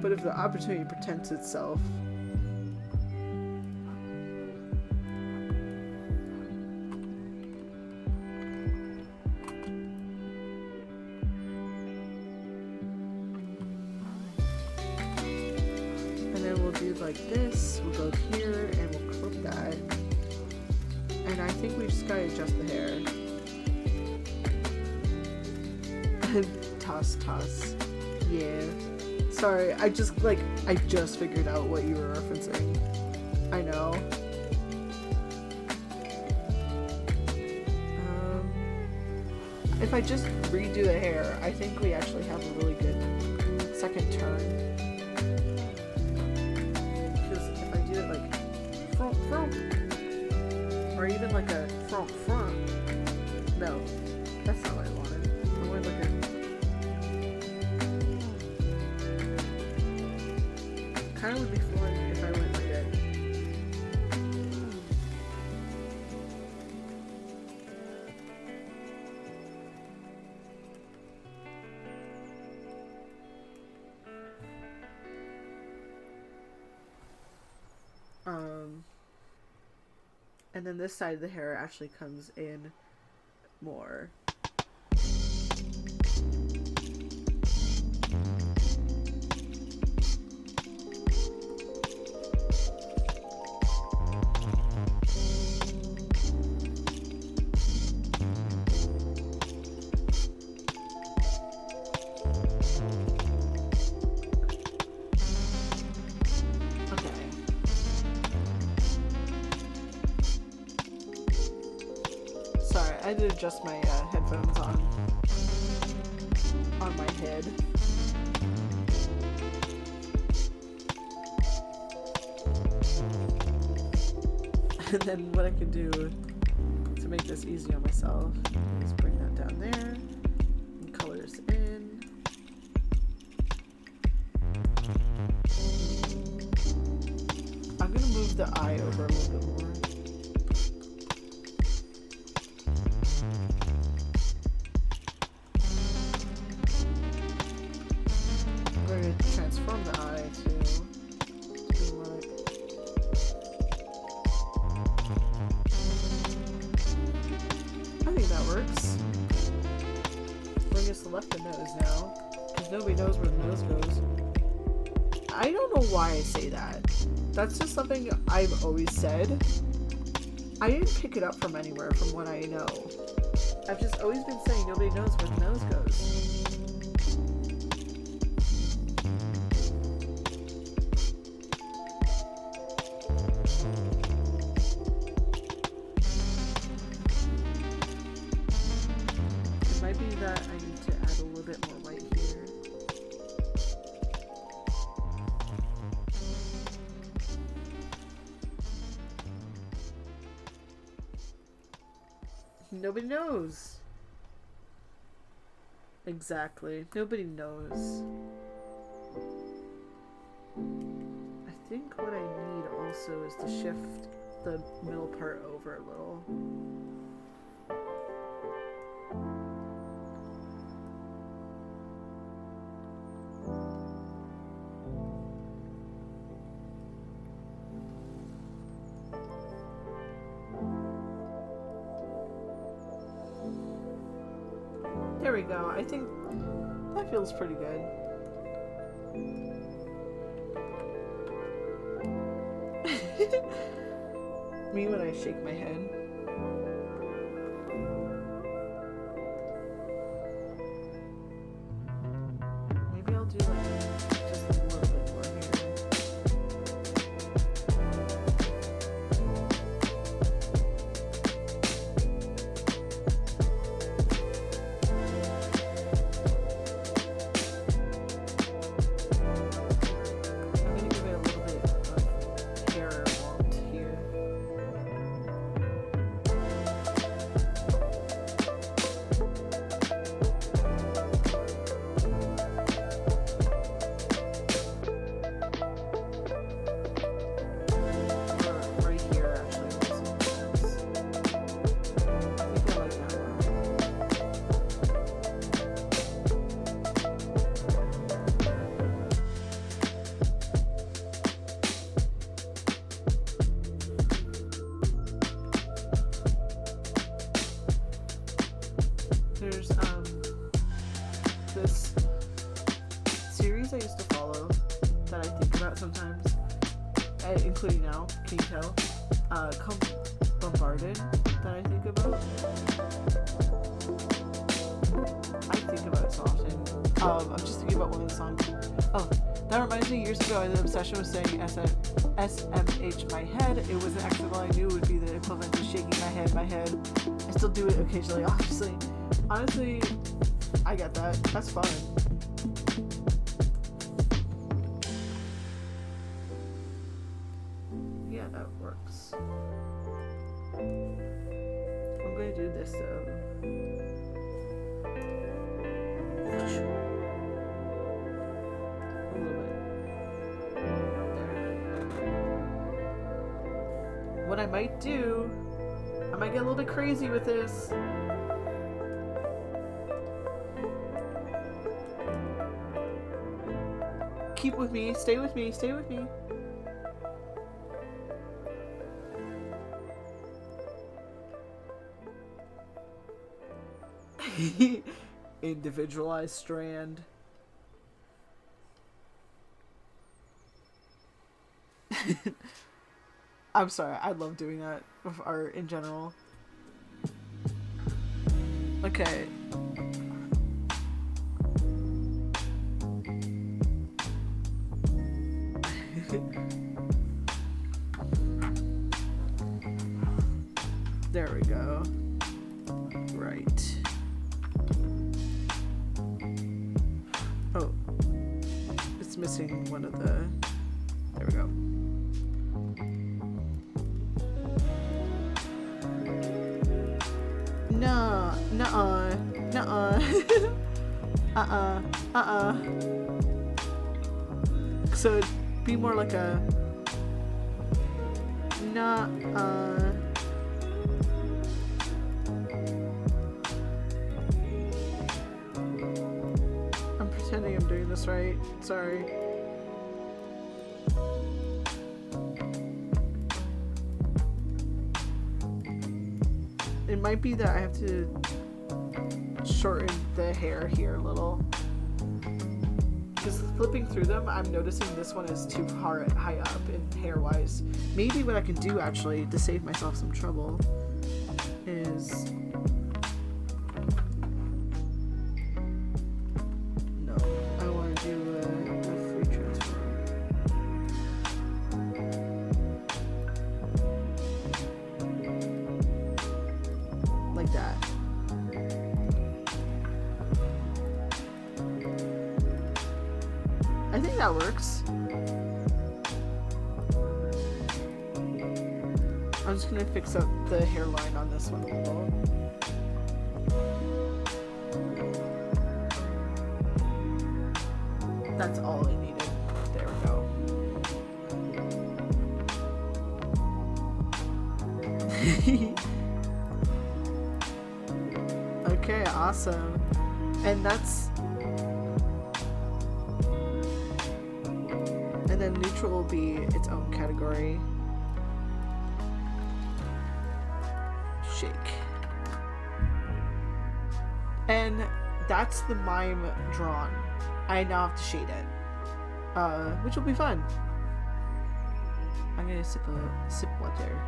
But if the opportunity presents itself. And then we'll do like this, we'll go here, and we'll clip that. And I think we just gotta adjust the hair. Toss, toss. Yeah. Sorry, I just figured out what you were referencing. I know. If I just redo the hair, I think we actually have a really good second turn. Because if I do it like front, front, or even like a front, front, no, that's not what I wanted. I wanted like a kind of would be fun if I went like that. And then this side of the hair actually comes in more. I had to adjust my headphones on my head. And then what I can do to make this easy on myself is bring that down there and colors in. I'm gonna move the eye over a little bit more. I'm going to transform the eye to like I think that works. Bring us to left the nose now, because nobody knows where the nose goes. I don't know why I say that. That's just something I've always said. I didn't pick it up from anywhere from what I know. I've just always been saying nobody knows where the nose goes. It might be that I need to add a little bit more white here. Nobody knows. Exactly. Nobody knows. I think what I need also is to shift the middle part over a little. There we go. I think that feels pretty good. Me when I shake my head. Maybe I'll do like just a little bit more here. There's this series I used to follow that I think about sometimes, including now, can you tell? Called Bombarded, that I think about. I think about it so often. I'm just thinking about one of the songs. Oh, that reminds me, years ago I had an obsession with saying SMH my head. It was an accident I knew would be the equivalent to shaking my head. I still do it occasionally, obviously. Honestly, I get that. That's fun. Yeah, that works. I'm gonna do this though. A little bit. There. What I might do, I might get a little bit crazy with this. Keep with me, stay with me, stay with me. Individualized strand. I'm sorry, I love doing that with art in general. Okay. There we go. Alright. Oh. It's missing one of the... There we go. No. Nuh-uh. Nuh-uh. So it'd be more like a... Nuh-uh. I'm pretending I'm doing this right. Sorry. It might be that I have to shorten the hair here a little. Because flipping through them, I'm noticing this one is too high up in hair-wise. Maybe what I can do, actually, to save myself some trouble, is... No, I want to do a free transform. Like that. I think that works. I'm just gonna fix up the hairline on this one a little. That's all I needed. There we go. Okay, awesome. And that's... And then neutral will be its own category. Shake. And that's the mime drawn. I now have to shade it. Which will be fun. I'm gonna sip water.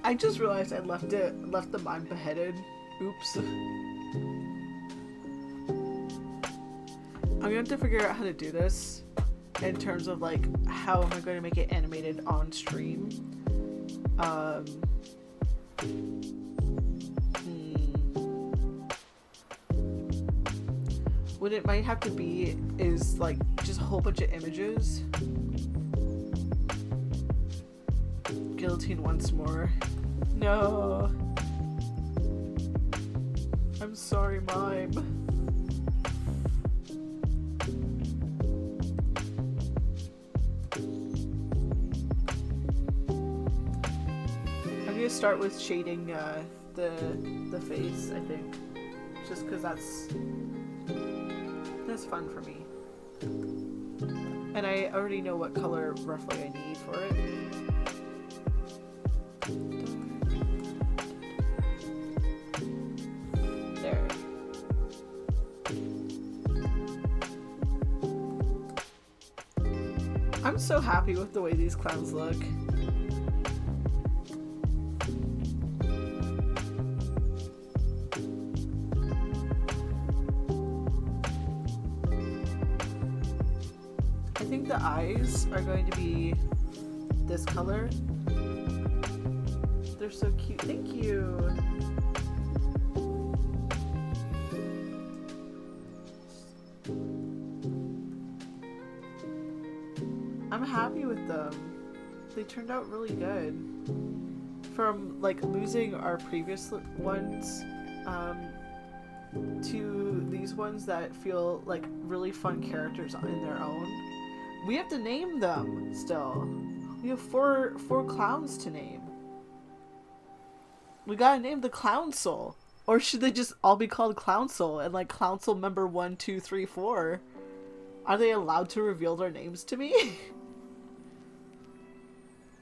I just realized I left the mime beheaded. Oops. I'm gonna have to figure out how to do this in terms of like how am I going to make it animated on stream. What it might have to be is like just a whole bunch of images. Guillotine once more. No. I'm sorry, mime. I'm gonna start with shading the face, I think, just because that's fun for me, and I already know what color roughly I need for it. There. I'm so happy with the way these clowns look. I think the eyes are going to be this color. They're so cute. Thank you. I'm happy with them. They turned out really good. From like losing our previous ones to these ones that feel like really fun characters in their own. We have to name them still. We have four clowns to name. We gotta name the clown soul. Or should they just all be called Clownsel and like Clownsel member 1, 2, 3, 4? Are they allowed to reveal their names to me?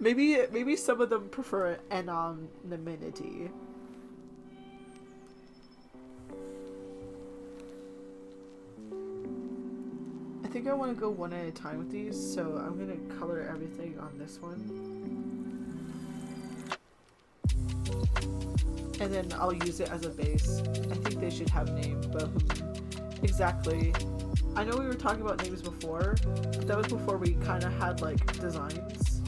Maybe some of them prefer anonymity. I think I want to go one at a time with these, so I'm gonna color everything on this one. And then I'll use it as a base. I think they should have names, but exactly. I know we were talking about names before, but that was before we kind of had like designs.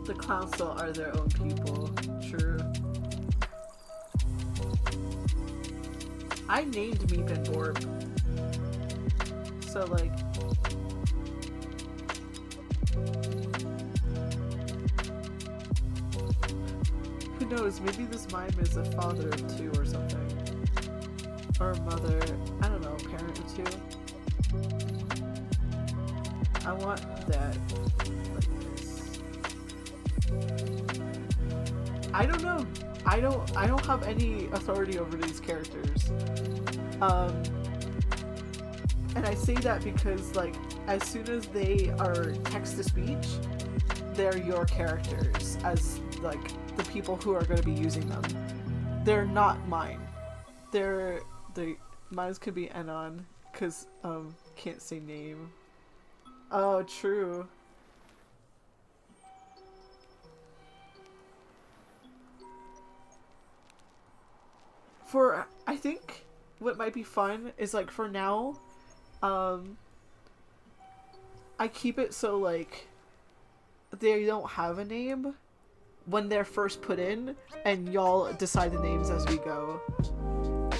The Clownsel are their own people. True. I named Meep and Borp. So like, who knows, maybe this mime is a father of 2 or something. Or a mother, I don't know, parent of 2. I want that like this. I don't know. I don't have any authority over these characters. And I say that because like as soon as they are text to speech, they're your characters as like the people who are going to be using them. They're not mine. Mine could be Anon because can't say name. Oh, true. For I think what might be fun is like for now, I keep it so like they don't have a name when they're first put in, and y'all decide the names as we go.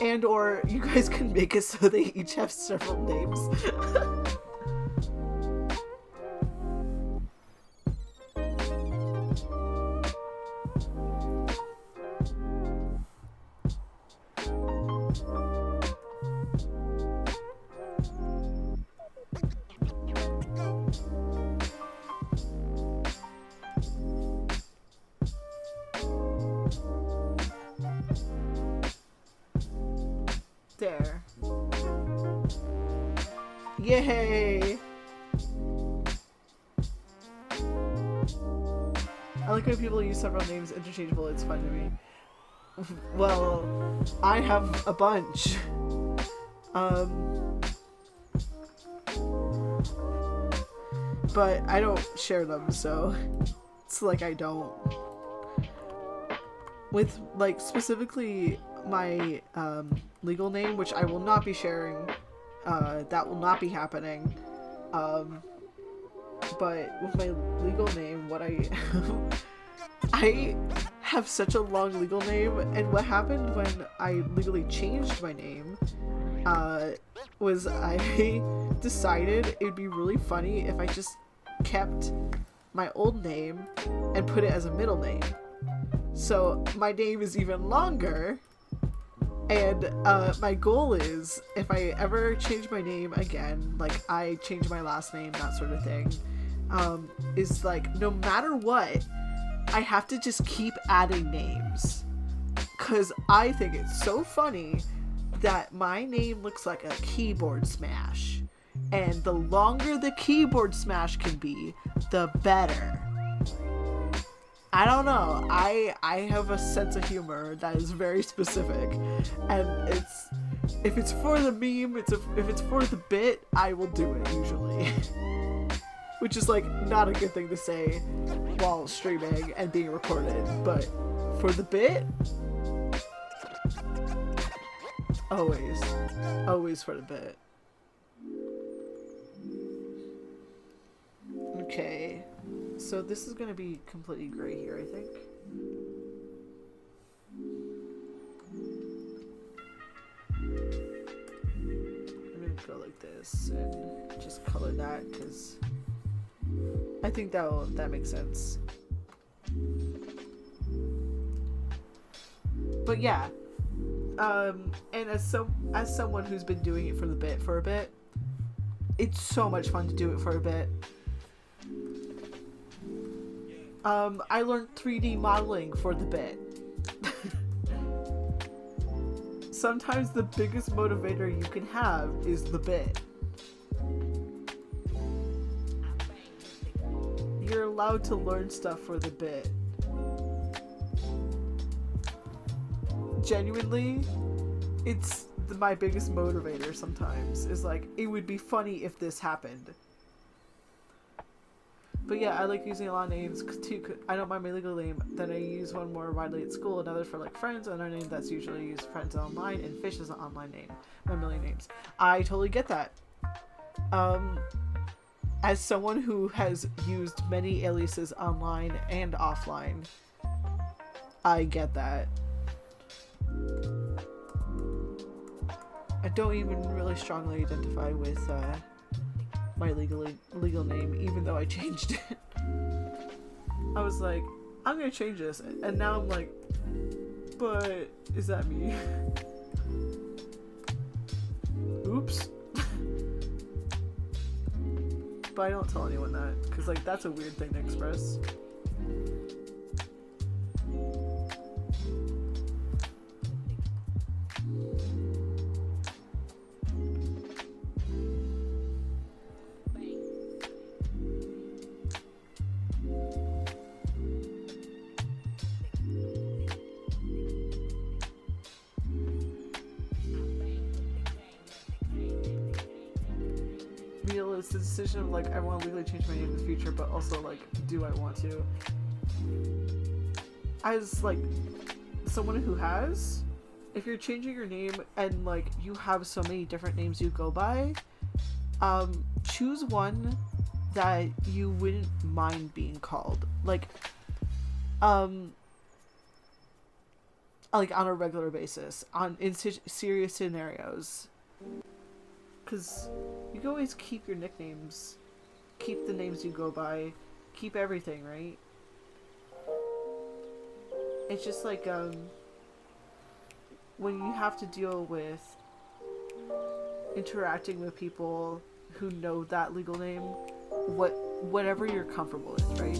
And or you guys can make it so they each have several names. There. Yay! I like when people use several names interchangeable, it's fun to me. Well, I have a bunch. But I don't share them, so it's like I don't. With, like, specifically my legal name, which I will not be sharing, that will not be happening. But with my legal name, what I have such a long legal name, and what happened when I legally changed my name was I decided it would be really funny if I just kept my old name and put it as a middle name. So my name is even longer, and my goal is, if I ever change my name again, like I change my last name, that sort of thing, is like, no matter what, I have to just keep adding names. Because I think it's so funny that my name looks like a keyboard smash. And the longer the keyboard smash can be, the better. I don't know. I have a sense of humor that is very specific, and if it's for the meme, if it's for the bit, I will do it usually. Which is like not a good thing to say while streaming and being recorded, but for the bit, always for the bit. Okay. So this is going to be completely gray here, I think. I'm going to go like this and just color that, because I think that makes sense. But yeah, and as someone who's been doing it for a bit, it's so much fun to do it for a bit. I learned 3D modeling for the bit. Sometimes the biggest motivator you can have is the bit. You're allowed to learn stuff for the bit. Genuinely, it's my biggest motivator sometimes. Is like, it would be funny if this happened. But yeah, I like using a lot of names too. I don't mind my legal name. Then I use one more widely at school, another for like friends, another name that's usually used for friends online, and Fish is an online name. My million names. I totally get that. As someone who has used many aliases online and offline, I get that. I don't even really strongly identify with my legal name, even though I changed it. I was like, I'm gonna change this, and now I'm like, but is that me? Oops. But I don't tell anyone that, because like that's a weird thing to express. It's the decision of like, I want to legally change my name in the future, but also like, do I want to? As like someone who has, if you're changing your name and like you have so many different names you go by, choose one that you wouldn't mind being called, like on a regular basis, in serious scenarios. Because you can always keep your nicknames, keep the names you go by, keep everything, right? It's just like, when you have to deal with interacting with people who know that legal name, whatever you're comfortable with, right?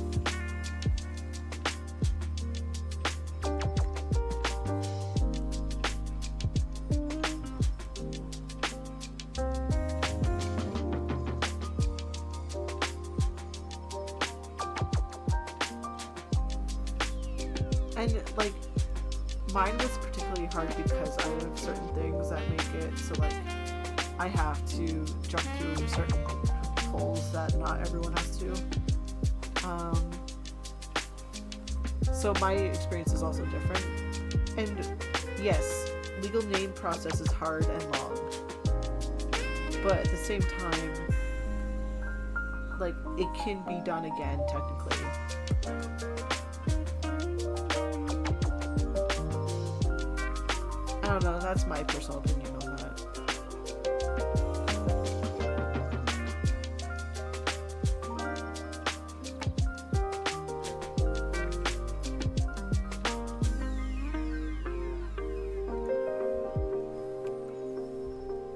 And like, mine was particularly hard because I have certain things that make it so like I have to jump through certain holes that not everyone has to. So my experience is also different. And yes, legal name process is hard and long. But at the same time, like, it can be done again technically. I don't know, that's my personal opinion on that.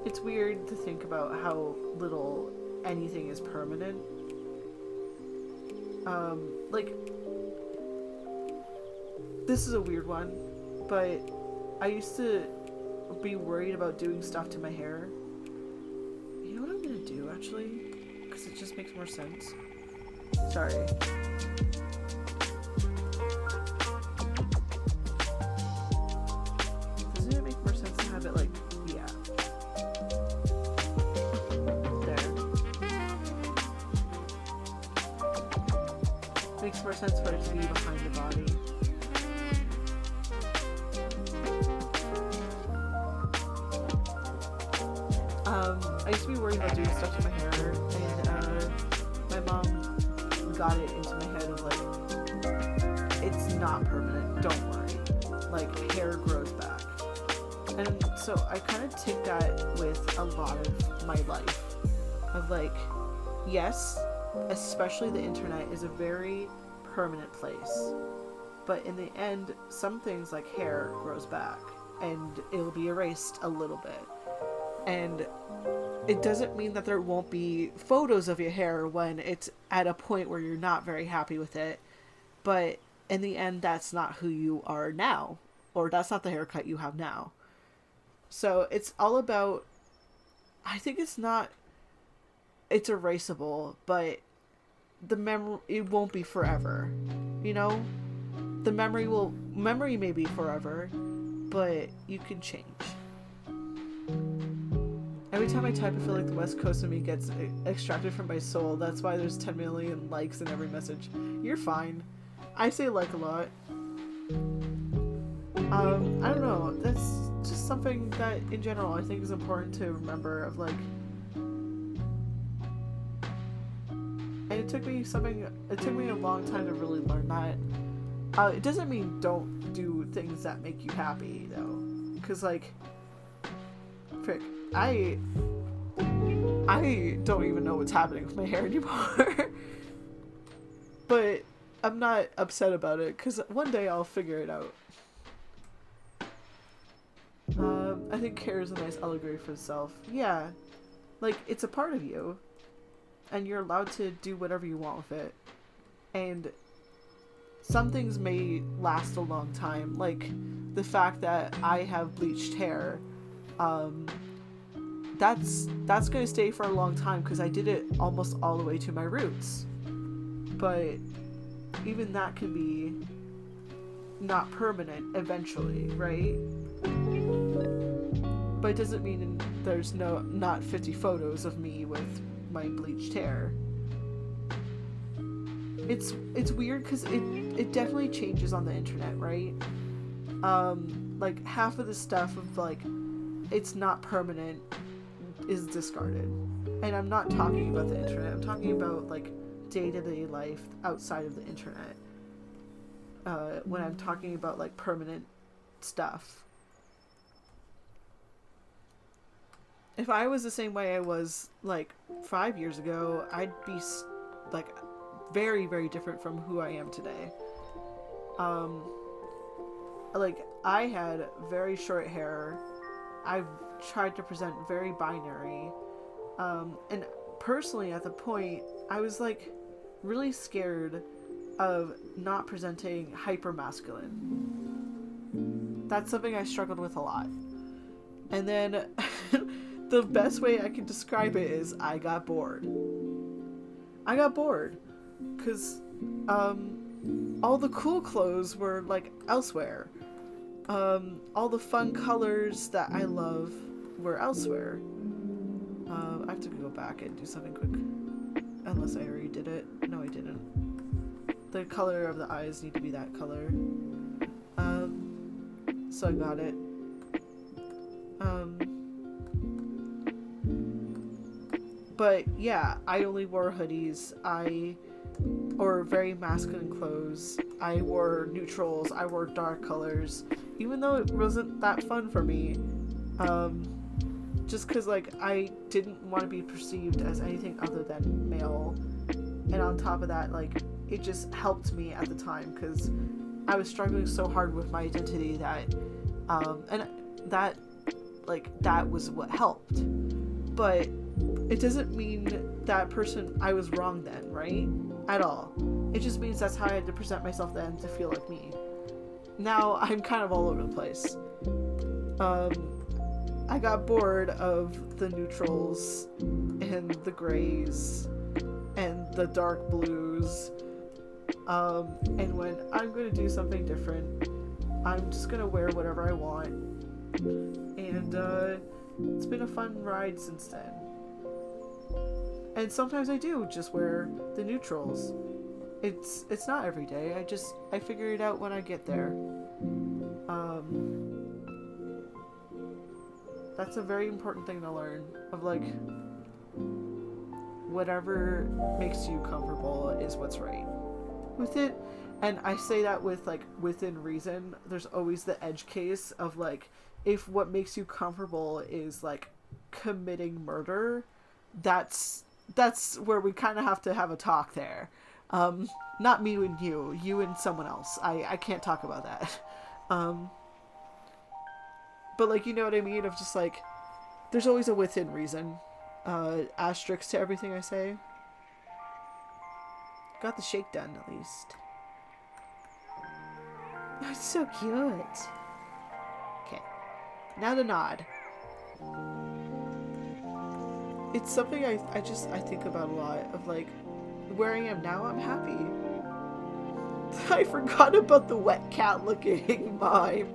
It's weird to think about how little anything is permanent. Like, this is a weird one, but I used to be worried about doing stuff to my hair. You know what I'm gonna do, actually? Because it just makes more sense. Sorry. Doesn't it make more sense to have it like, yeah. There. Makes more sense for it to be behind the body. I used to be worried about doing stuff to my hair, and my mom got it into my head of like, it's not permanent, don't worry. Like, hair grows back. And so I kind of take that with a lot of my life. Of like, yes, especially the internet is a very permanent place. But in the end, some things like hair grows back, and it'll be erased a little bit. And it doesn't mean that there won't be photos of your hair when it's at a point where you're not very happy with it. But in the end, that's not who you are now, or that's not the haircut you have now. So it's all about, I think it's erasable, but the memory, it won't be forever, you know? The memory may be forever, but you can change. Every time I type, I feel like the West Coast of me gets extracted from my soul. That's why there's 10 million likes in every message. You're fine. I say like a lot. I don't know. That's just something that, in general, I think is important to remember. Of like, and it took me a long time to really learn that. It doesn't mean don't do things that make you happy though, because like, frick, I don't even know what's happening with my hair anymore. But I'm not upset about it, because one day I'll figure it out. I think hair is a nice allegory for itself. Yeah, like, it's a part of you, and you're allowed to do whatever you want with it. And some things may last a long time, like the fact that I have bleached hair. That's going to stay for a long time, because I did it almost all the way to my roots. But even that can be not permanent eventually, right? But it doesn't mean there's not 50 photos of me with my bleached hair. It's weird, because it definitely changes on the internet, right? Like, half of the stuff of, like, it's not permanent is discarded. And I'm not talking about the internet. I'm talking about, like, day-to-day life outside of the internet. When I'm talking about, like, permanent stuff. If I was the same way I was, like, 5 years ago, I'd be, like, very, very different from who I am today. Like, I had very short hair. I've tried to present very binary. And personally, at the point, I was, like, really scared of not presenting hyper masculine. That's something I struggled with a lot. And then the best way I can describe it is I got bored. Because all the cool clothes were, like, elsewhere. All the fun colors that I love were elsewhere. I have to go back and do something quick. Unless I already did it. No, I didn't. The color of the eyes need to be that color. So I got it. But yeah, I only wore hoodies. Or very masculine clothes. I wore neutrals. I wore dark colors. Even though it wasn't that fun for me. Just because, like, I didn't want to be perceived as anything other than male. And on top of that, like, it just helped me at the time, because I was struggling so hard with my identity that, and that was what helped. But it doesn't mean that person, I was wrong then, right? At all. It just means that's how I had to present myself then to feel like me. Now I'm kind of all over the place. I got bored of the neutrals and the grays and the dark blues, and when I'm going to do something different, I'm just going to wear whatever I want, and it's been a fun ride since then. And sometimes I do just wear the neutrals. It's not every day. I figure it out when I get there. That's a very important thing to learn, of, like, whatever makes you comfortable is what's right with it. And I say that with, like, within reason. There's always the edge case of, like, if what makes you comfortable is, like, committing murder, that's where we kind of have to have a talk there. Not me and you and someone else. I can't talk about that. But, like, you know what I mean? Of just, like, there's always a within reason. Asterisk to everything I say. Got the shake done, at least. That's so cute. Okay. Now the nod. It's something I think about a lot of like where I am now. I'm happy. I forgot about the wet cat looking mime.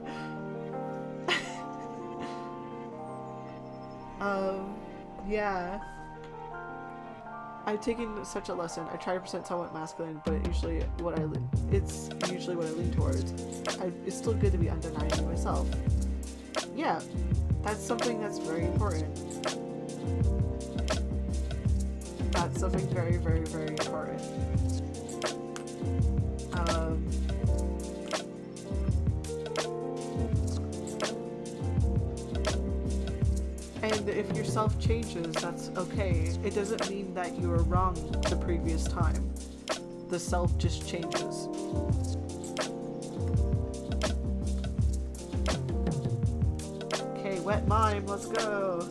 Yeah. I've taken such a lesson. I try to present somewhat masculine, but usually it's usually what I lean towards. It's still good to be undeniably myself. Yeah, that's something that's very important. That's something very, very, very important. And if your self changes, that's okay. It doesn't mean that you were wrong the previous time. The self just changes. Okay, wet mime, let's go.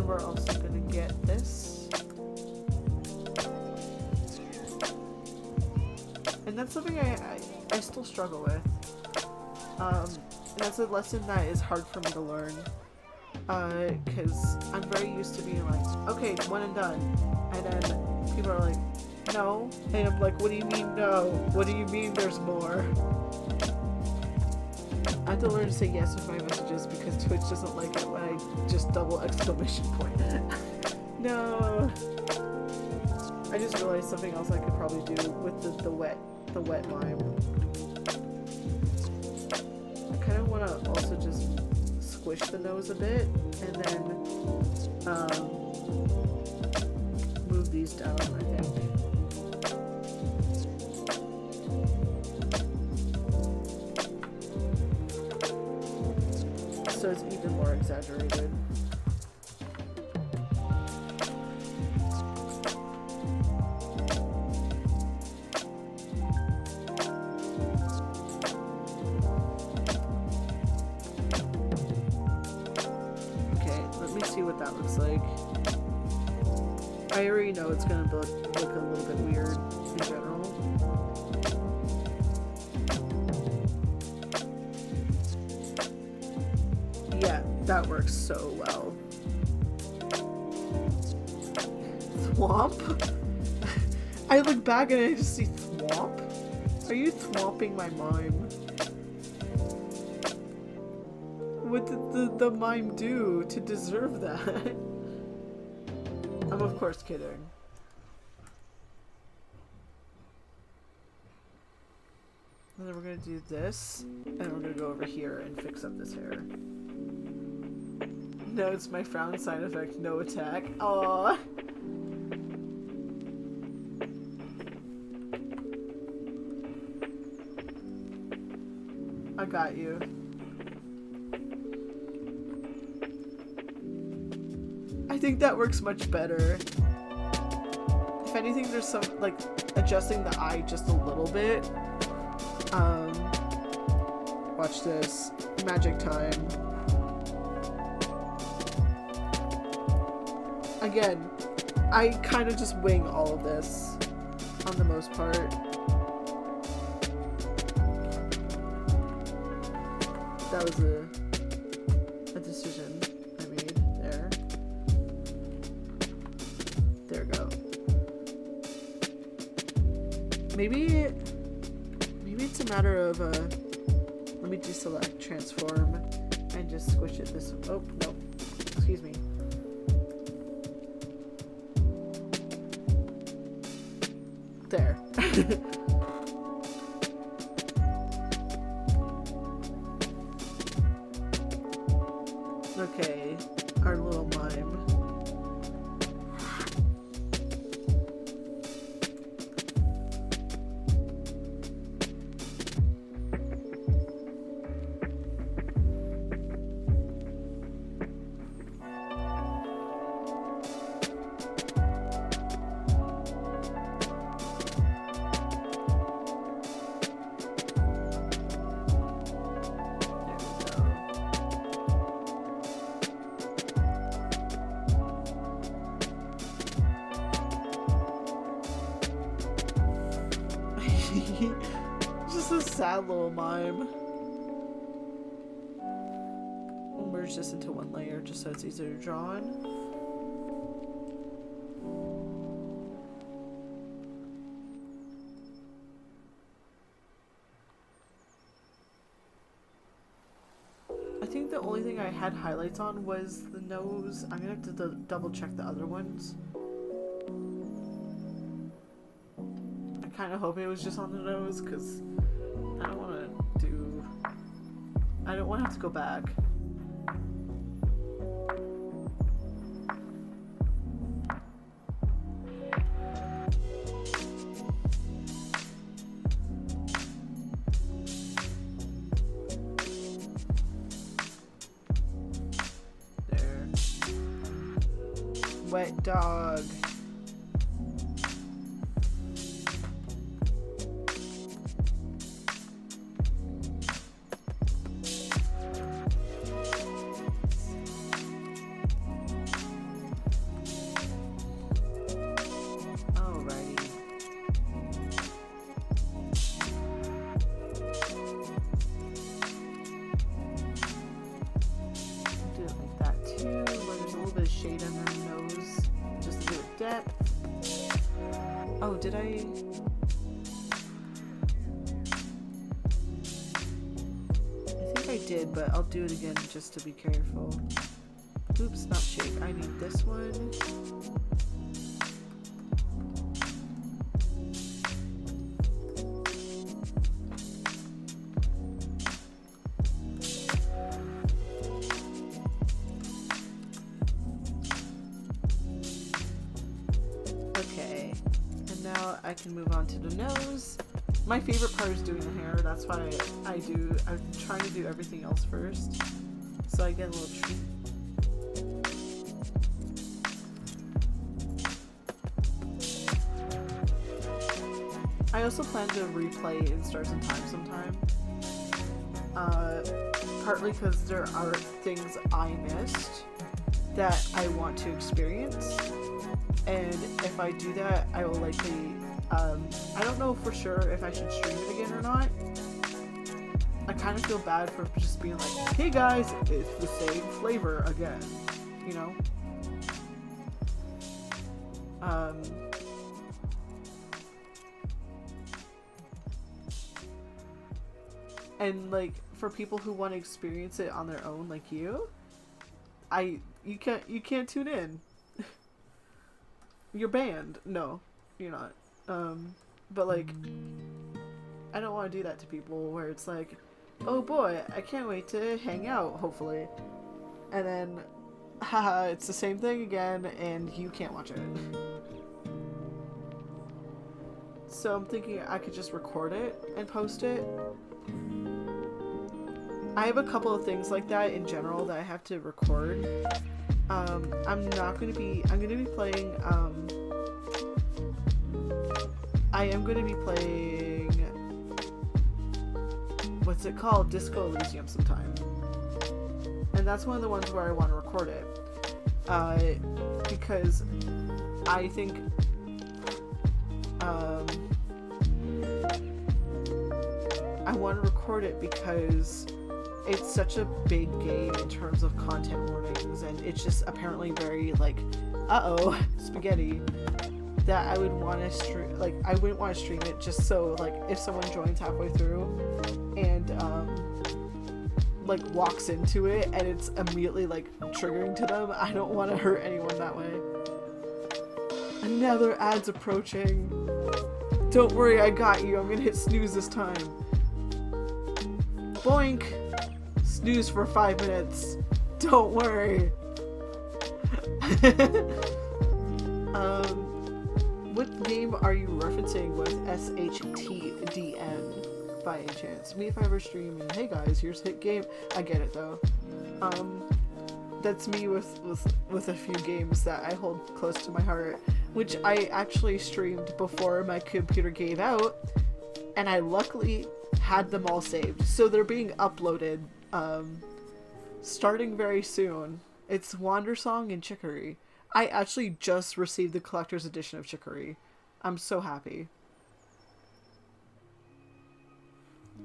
We're also gonna get this, and that's something I still struggle with. And that's a lesson that is hard for me to learn, because I'm very used to being like, okay, one and done, and then people are like, no, and I'm like, what do you mean no? What do you mean there's more? I have to learn to say yes with my messages because Twitch doesn't like it when I just double exclamation point. No. I just realized something else I could probably do with the wet mime. I kind of want to also just squish the nose a bit and then move these down, I think. So it's even more exaggerated. Okay, let me see what that looks like. I already know it's gonna look a little bit weird in general. Yeah, that works so well. Thwomp? I look back and I just see thwomp? Are you thwomping my mime? What did the mime do to deserve that? I'm of course kidding. And then we're gonna do this, and we're gonna go over here and fix up this hair. No, it's my frown sign effect, no attack. Aww. I got you. I think that works much better. If anything, there's some, like, adjusting the eye just a little bit. Watch this. Magic time. Again, I kind of just wing all of this on the most part. That was a decision I made there. There we go. Maybe it's a matter of let me deselect transform and just squish it this. Oh no, excuse me. There. Okay, our little mime. sad little mime. We'll merge this into one layer just so it's easier to draw on. I think the only thing I had highlights on was the nose. I'm gonna have to double check the other ones. I kind of hope it was just on the nose because I don't want to have to go back. Wet dog. Alrighty. Do it like that too, where there's a little bit of shade under the nose. Just to do it depth. Oh, did I? I think I did, but I'll do it again just to be careful. Oops, not shape. I need this one. I can move on to the nose. My favorite part is doing the hair. That's why I'm trying to do everything else first. So I get a little treat. I also plan to replay In Stars and Time sometime. Partly because there are things I missed that I want to experience. And if I do that, I will likely, I don't know for sure if I should stream it again or not. I kind of feel bad for just being like, hey guys, it's the same flavor again, you know? And like, for people who want to experience it on their own, like you can't tune in. You're banned. No, you're not. But like, I don't want to do that to people where it's like, oh boy, I can't wait to hang out, hopefully. And then, haha, it's the same thing again, and you can't watch it. So I'm thinking I could just record it and post it. I have a couple of things like that in general that I have to record. I'm gonna be playing, I am going to be playing, what's it called? Disco Elysium sometime. And that's one of the ones where I want to record it. Because I think, I want to record it because it's such a big game in terms of content warnings, and it's just apparently very, like, uh-oh, spaghetti, that I would want to stream, like, I wouldn't want to stream it just so, like, if someone joins halfway through and, like, walks into it and it's immediately, like, triggering to them, I don't want to hurt anyone that way. Another ad's approaching. Don't worry, I got you. I'm gonna hit snooze this time. Boink! Snooze for 5 minutes. Don't worry. What game are you referencing with SHTDN by any chance? Me if I ever stream and hey guys, here's hit game. I get it though. That's me with a few games that I hold close to my heart, which I actually streamed before my computer gave out, and I luckily had them all saved. So they're being uploaded starting very soon. It's Wandersong and Chicory. I actually just received the collector's edition of Chicory. I'm so happy.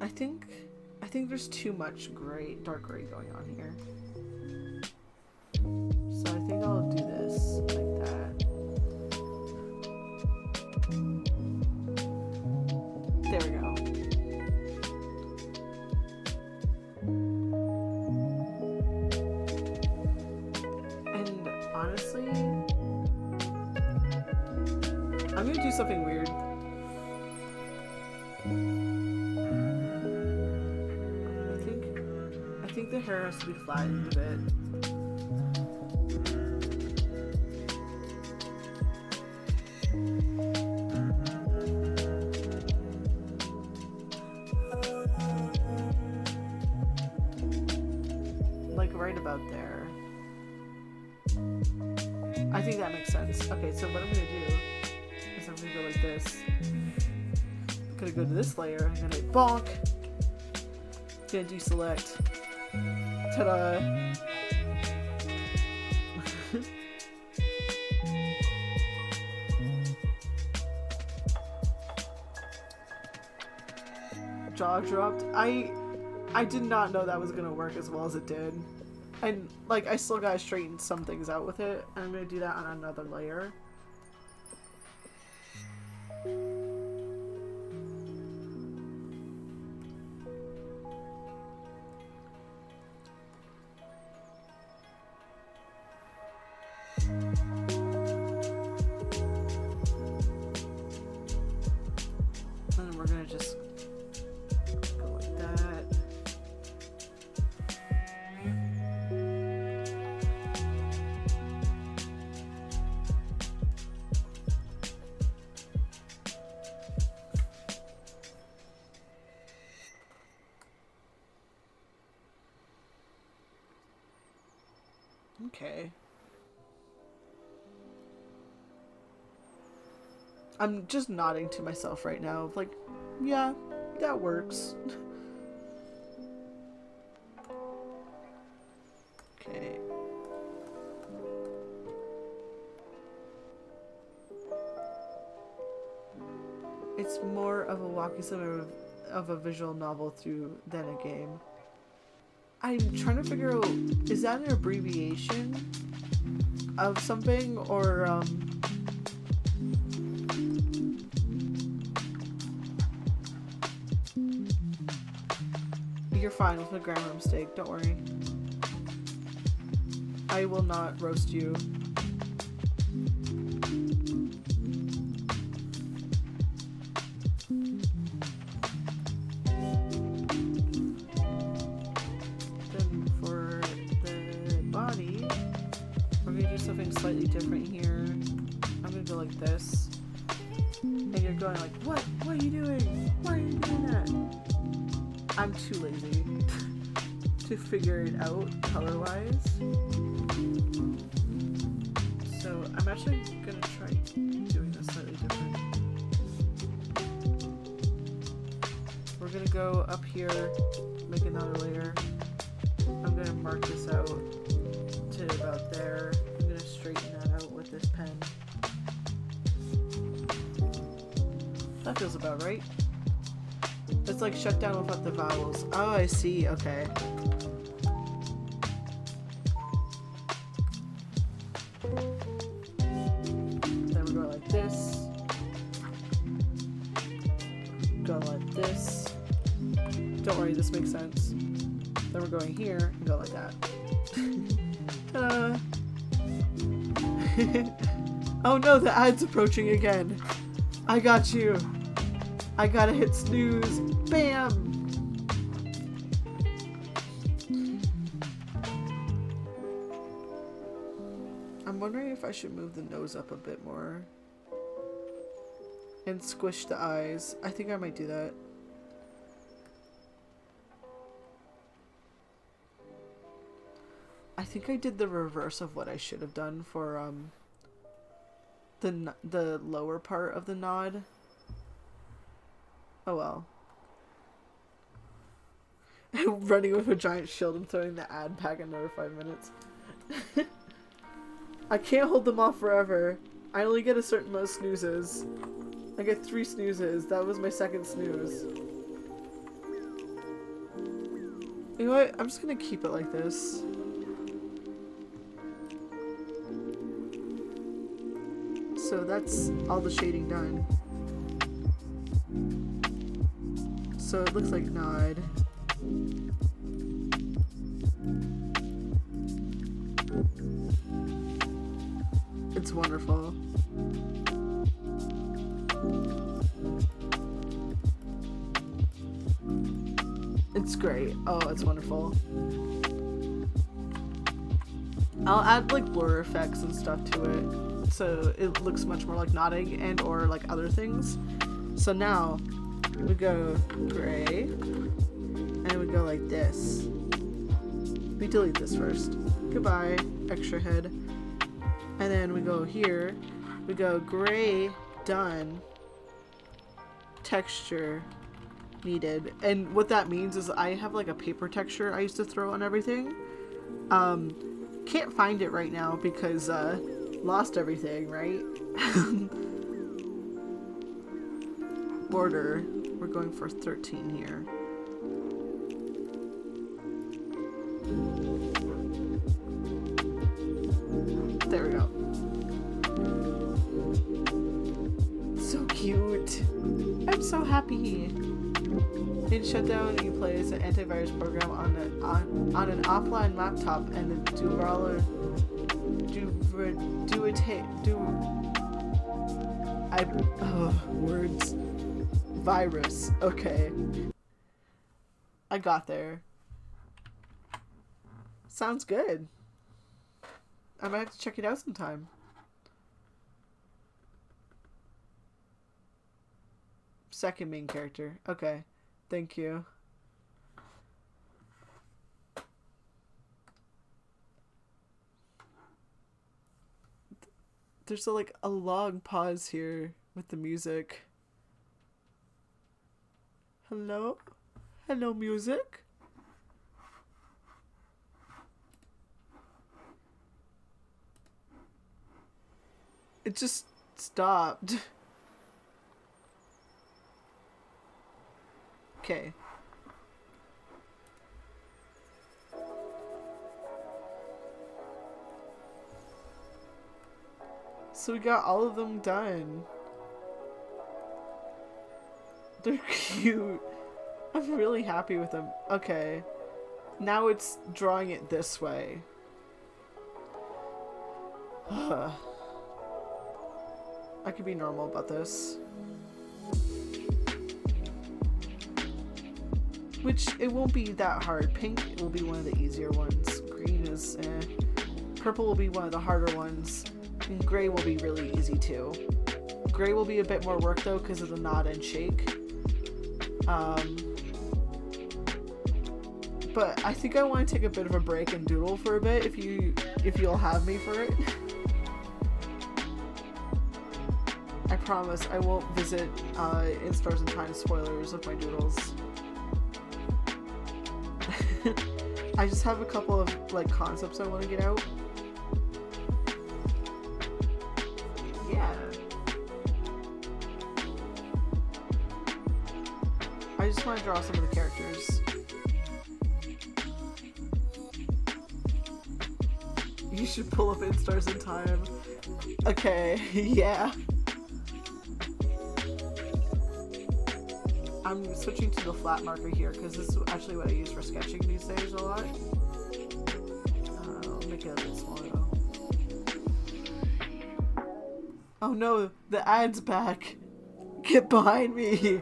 I think there's too much gray, dark gray going on here. So I think I'll do this like that. There we go. And honestly, I'm gonna do something weird. I think the hair has to be flattened a bit. Like right about there. I think that makes sense. Okay, so what I'm gonna do is I'm gonna go like this. I'm gonna go to this layer. I'm gonna bonk. Gonna deselect. Ta-da! Jaw dropped. I did not know that was gonna work as well as it did. And like I still gotta straighten some things out with it. And I'm gonna do that on another layer. And we're gonna just go like that. Okay. I'm just nodding to myself right now, like, yeah, that works. Okay. It's more of a walking simulator of a visual novel than a game. I'm trying to figure out, is that an abbreviation of something, or, You're fine with a grammar mistake, don't worry. I will not roast you. Then for the body, we're gonna do something slightly different here. I'm gonna go like this. And you're going like, what? What are you doing? Why are you doing that? I'm too lazy to figure it out color-wise. So I'm actually gonna try doing this slightly different. We're gonna go up here, make another layer. I'm gonna mark this out to about there. I'm gonna straighten that out with this pen. That feels about right. It's like shut down without the vowels. Oh, I see. Okay. Then we go like this. Go like this. Don't worry, this makes sense. Then we're going here and go like that. Ta-da! Oh no, the ad's approaching again. I got you. I gotta hit snooze. Bam! I'm wondering if I should move the nose up a bit more. And squish the eyes. I think I might do that. I think I did the reverse of what I should have done for the lower part of the nod. Oh well. Running with a giant shield and throwing the ad back another 5 minutes. I can't hold them off forever. I only get a certain amount of snoozes. I get 3 snoozes. That was my second snooze. You know what? I'm just gonna keep it like this. So that's all the shading done. So it looks like Nod. It's wonderful. It's great. Oh, it's wonderful. I'll add like blur effects and stuff to it, so it looks much more like nodding and or like other things. So now we go gray, and we go like this. We delete this first. Goodbye, extra head. And then we go here. We go gray, done. Texture needed. And what that means is I have like a paper texture I used to throw on everything. Can't find it right now because lost everything, right? Border. We're going for 13 here. There we go. So cute. I'm so happy. In Shutdown, you play as an antivirus program on an offline laptop, and the words. Virus. Okay. I got there. Sounds good. I might have to check it out sometime. Second main character. Okay. Thank you. There's a long pause here with the music. Hello? Hello, music? It just stopped. Okay. So we got all of them done. They're cute. I'm really happy with them. Okay. Now it's drawing it this way. I could be normal about this. Which, it won't be that hard. Pink will be one of the easier ones. Green is eh. Purple will be one of the harder ones. And gray will be really easy too. Gray will be a bit more work though because of the nod and shake. But I think I want to take a bit of a break and doodle for a bit if you'll have me for it. I promise I won't visit In Stars and Time spoilers of my doodles. I just have a couple of concepts I want to get out. Yeah. I just want to draw some of the characters. You should pull up In Stars in Time. Okay, yeah. I'm switching to the flat marker here because this is actually what I use for sketching these days a lot. I'll make it a bit smaller though. Oh no, the ad's back. Get behind me.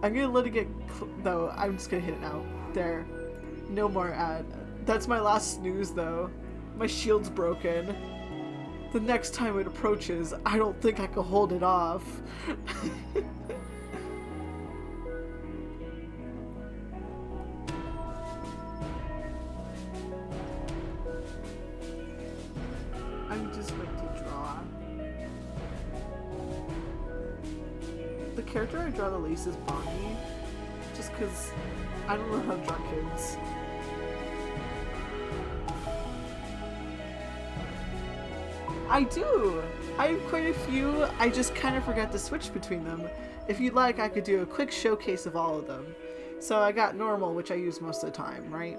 I'm gonna let it get no, I'm just gonna hit it now. There. No more ad. That's my last snooze though. My shield's broken. The next time it approaches, I don't think I can hold it off. I'm just ready to draw. The character I draw the least is Bonnie, just because I don't know how to draw kids. I do! I have quite a few, I just kind of forgot to switch between them. If you'd like, I could do a quick showcase of all of them. So I got normal, which I use most of the time, right?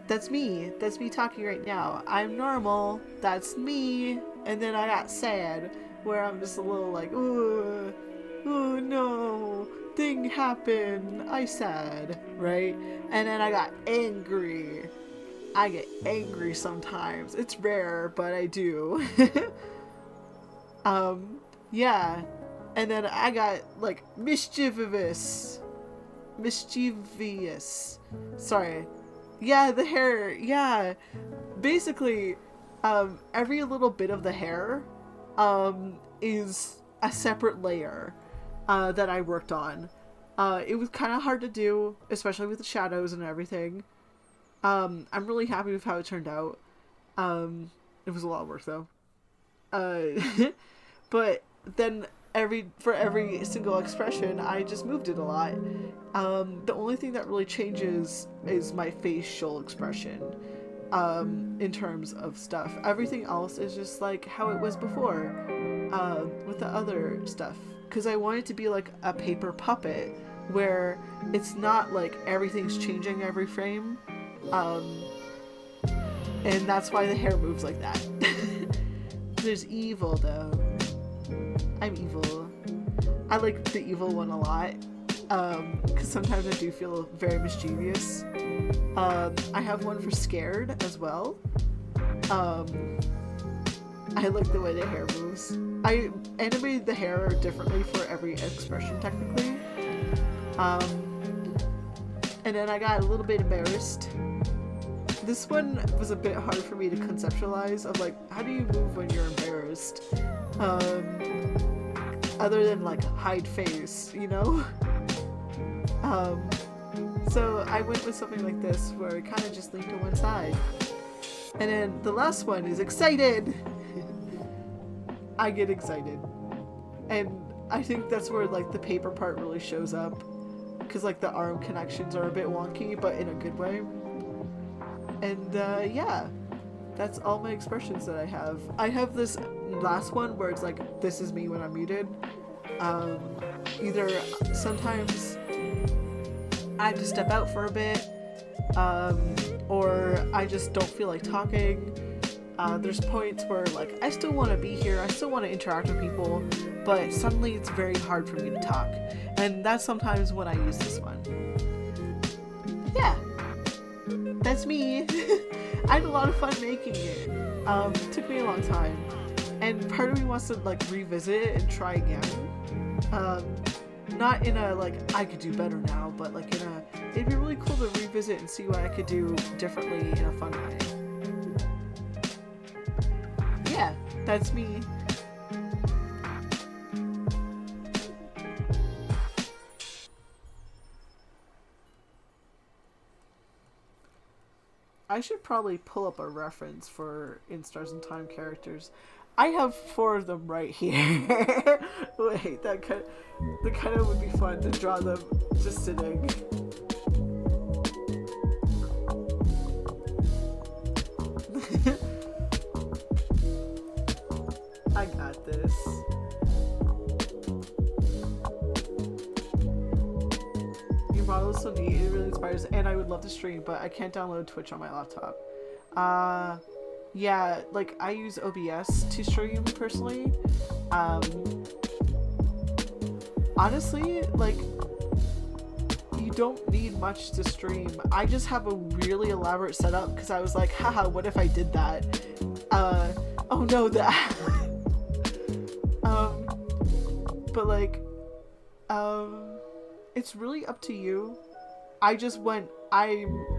That's me talking right now. I'm normal, that's me. And then I got sad, where I'm just a little like, oh no, thing happened, I sad, right? And then I got angry. I get angry sometimes. It's rare, but I do. Yeah. And then I got like mischievous. Sorry. Yeah, the hair. Yeah. Basically, every little bit of the hair is a separate layer that I worked on. It was kind of hard to do, especially with the shadows and everything. I'm really happy with how it turned out. It was a lot of work though. But then for every single expression, I just moved it a lot. The only thing that really changes is my facial expression, in terms of stuff. Everything else is just like how it was before, with the other stuff. Because I want it to be like a paper puppet, where it's not like everything's changing every frame. And that's why the hair moves like that. There's evil though. I'm evil. I like the evil one a lot, because sometimes I do feel very mischievous. I have one for scared as well. I like the way the hair moves. I animated the hair differently for every expression technically. And then I got a little bit embarrassed. This one was a bit hard for me to conceptualize, of like, how do you move when you're embarrassed? Other than like hide face, you know? So I went with something like this, where it kind of just leaned to one side. And then the last one is excited. I get excited. And I think that's where like the paper part really shows up. Because like the arm connections are a bit wonky, but in a good way. And yeah, that's all my expressions that I have. I have this last one where it's like, this is me when I'm muted. Either sometimes I have to step out for a bit, or I just don't feel like talking. There's points where like I still want to be here, I still want to interact with people, but suddenly it's very hard for me to talk. And that's sometimes when I use this one. Yeah. That's me. I had a lot of fun making it. It took me a long time. And part of me wants to like revisit it and try again. Not in a like I could do better now, but like in a it'd be really cool to revisit and see what I could do differently in a fun way. Yeah, that's me. I should probably pull up a reference for In Stars and Time characters. I have 4 of them right here. Wait, that kind of would be fun to draw them just sitting. I got this. Your model is so neat, it really inspires, and I would love to stream, but I can't download Twitch on my laptop. Yeah, like I use OBS to stream personally. Honestly, like you don't need much to stream. I just have a really elaborate setup because I was like, haha, what if I did that? Oh no, that. But like, it's really up to you. I'm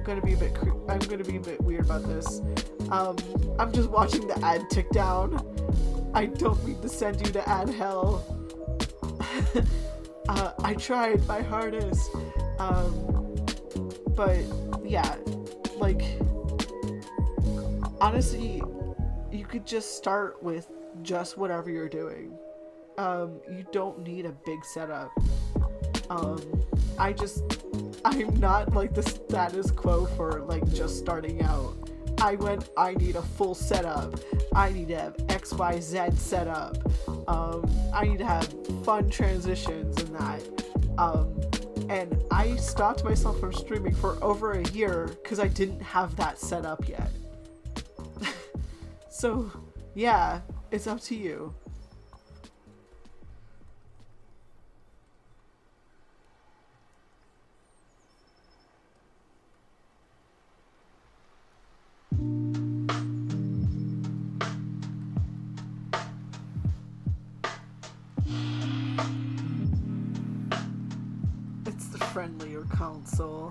gonna be a bit weird about this. I'm just watching the ad tick down. I don't mean to send you to ad hell. I tried my hardest. But yeah, like honestly, you could just start with just whatever you're doing. You don't need a big setup. I'm not like the status quo for like just starting out. I need a full setup. I need to have XYZ setup. I need to have fun transitions and that. And I stopped myself from streaming for over a year because I didn't have that set up yet. So, yeah, it's up to you. It's the friendlier console.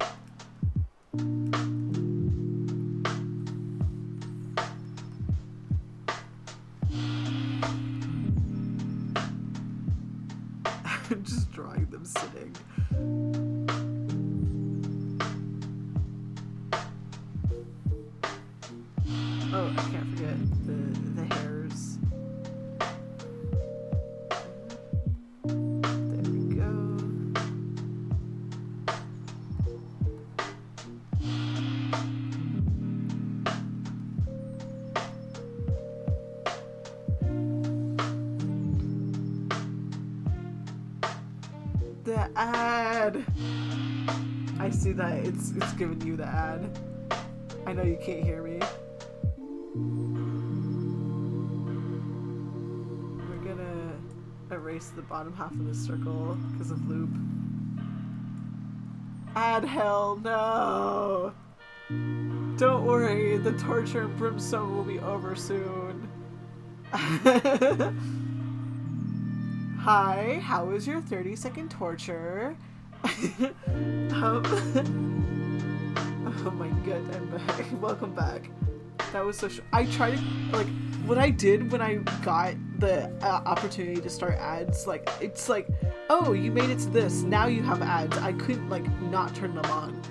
I'm just drawing them sitting. Oh, I can't forget the hairs. There we go. The ad. I see that it's giving you the ad. I know you can't hear me. We're gonna erase the bottom half of the circle because of loop. Ad hell no. Don't worry, the torture and brimstone will be over soon. Hi, how was your 30-second torture? Oh my god, I'm back. Welcome back. That was so I tried to, like, what I did when I got the opportunity to start ads, like, it's like, oh, you made it to this, now you have ads. I couldn't, like, not turn them on.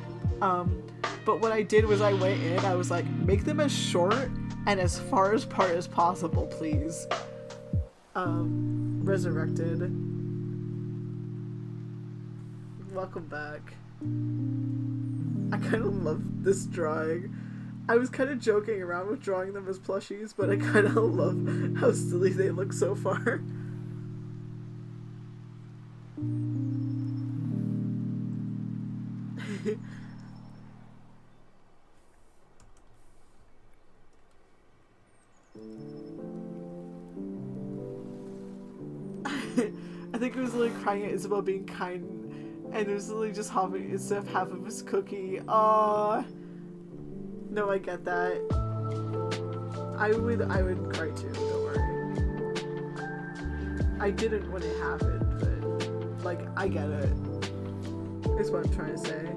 But what I did was I went in, I was like, make them as short and as far apart as possible, please. Resurrected. Welcome back. I kind of love this drawing. I was kind of joking around with drawing them as plushies, but I kind of love how silly they look so far. I think it was literally crying at Isabel being kind, and it was literally just hopping instead of half of his cookie. Aww. No, I get that. I would cry too, don't worry. I didn't when it happened, but, like, I get it. Is what I'm trying to say.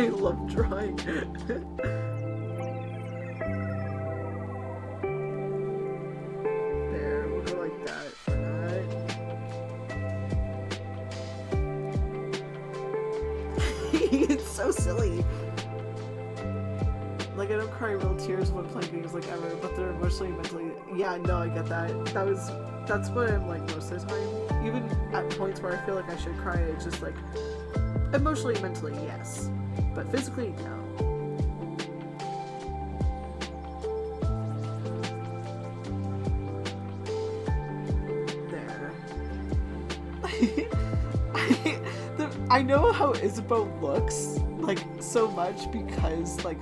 I love drawing. There, we'll go like that for that. It's so silly. Like, I don't cry real tears when playing games like ever, but they're emotionally, mentally. Yeah, no, I get that. That's what I'm like most of the time. Even at points where I feel like I should cry, it's just like emotionally, mentally, yes. But physically, no. There. I know how Isabeau looks, like, so much because, like,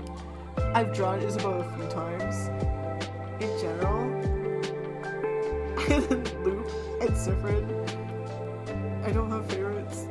I've drawn Isabeau a few times. In general. And then Loop and Sifrin. I don't have favorites.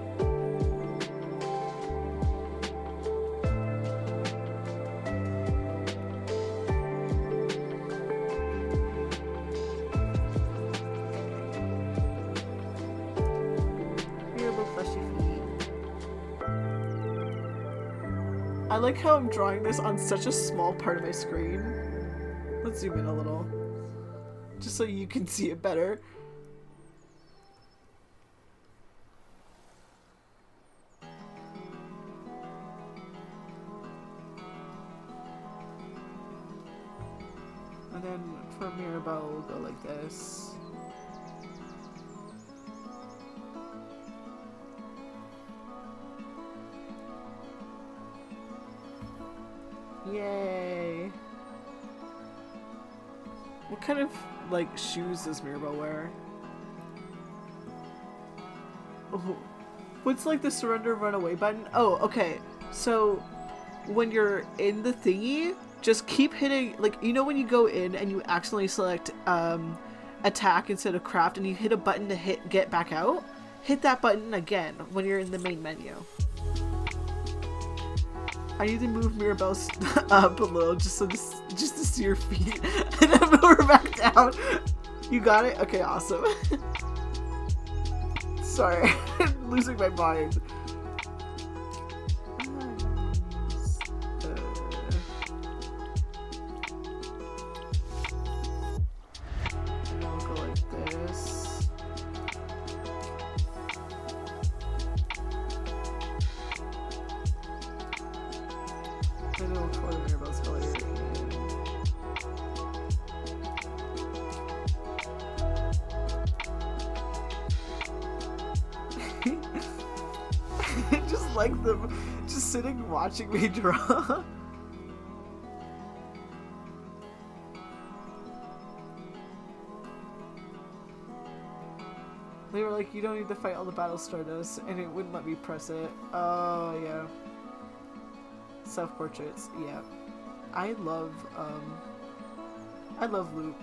I like how I'm drawing this on such a small part of my screen. Let's zoom in a little. Just so you can see it better. And then for Mirabelle, we'll go like this. Yay. What kind of, like, shoes does Mirabelle wear? Oh. What's, like, the surrender run away button? Oh, okay. So, when you're in the thingy, just keep hitting, like, you know when you go in and you accidentally select, attack instead of craft and you hit a button to get back out? Hit that button again when you're in the main menu. I need to move Mirabelle up a little just to see her feet and then move her back down. You got it? Okay, awesome. Sorry, I'm losing my mind. I'll go like this. I know what Mirabelle's color is. Just like them just sitting watching me draw. They were like, you don't need to fight all the battle Stardust, and it wouldn't let me press it. Oh, yeah. Self-portraits, yeah. I love Loop.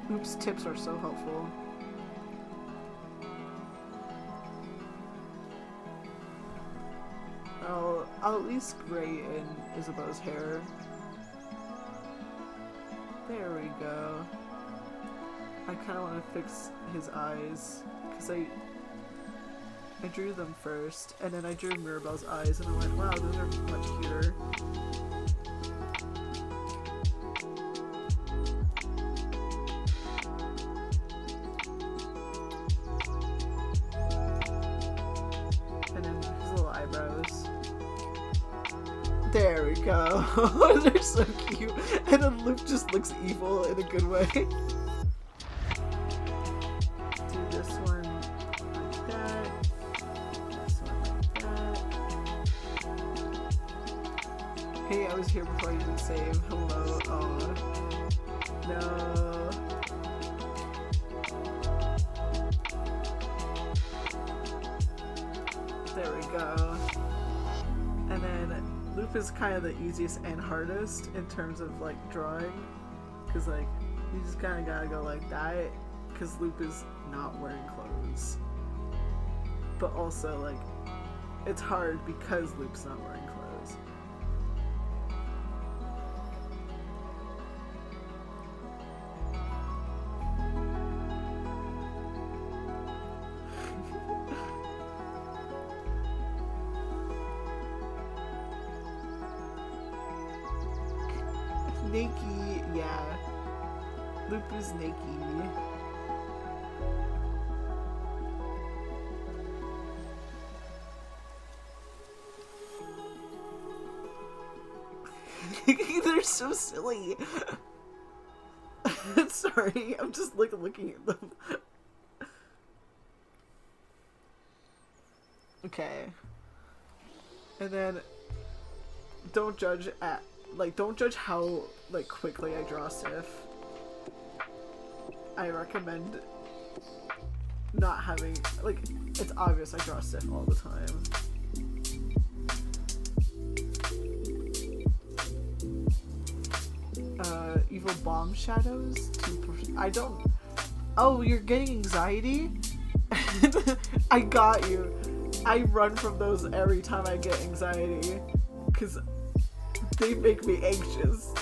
Loop's tips are so helpful. I'll at least gray in Isabeau's hair. There we go. I kind of want to fix his eyes, because I drew them first, and then I drew Mirabelle's eyes, and I went, wow, those are much cuter. And then his little eyebrows. There we go. They're so cute. And then Loop just looks evil in a good way. Do this one like that. This one like that. Hey, I was here before you even save. Hello. Aw. No. There we go. And then Loop is kind of the easiest and hardest in terms of like drawing, because like you just kind of gotta go like that, because Loop is not wearing clothes, but also like it's hard because Loop's not wearing clothes. Naked, yeah. Loop is naked. They're so silly. Sorry, I'm just like looking at them. Okay. And then don't judge how like quickly I draw Sif. I recommend not having, like, it's obvious I draw Sif all the time. Evil bomb shadows. 2%. I don't. Oh, you're getting anxiety? I got you. I run from those every time I get anxiety, because they make me anxious.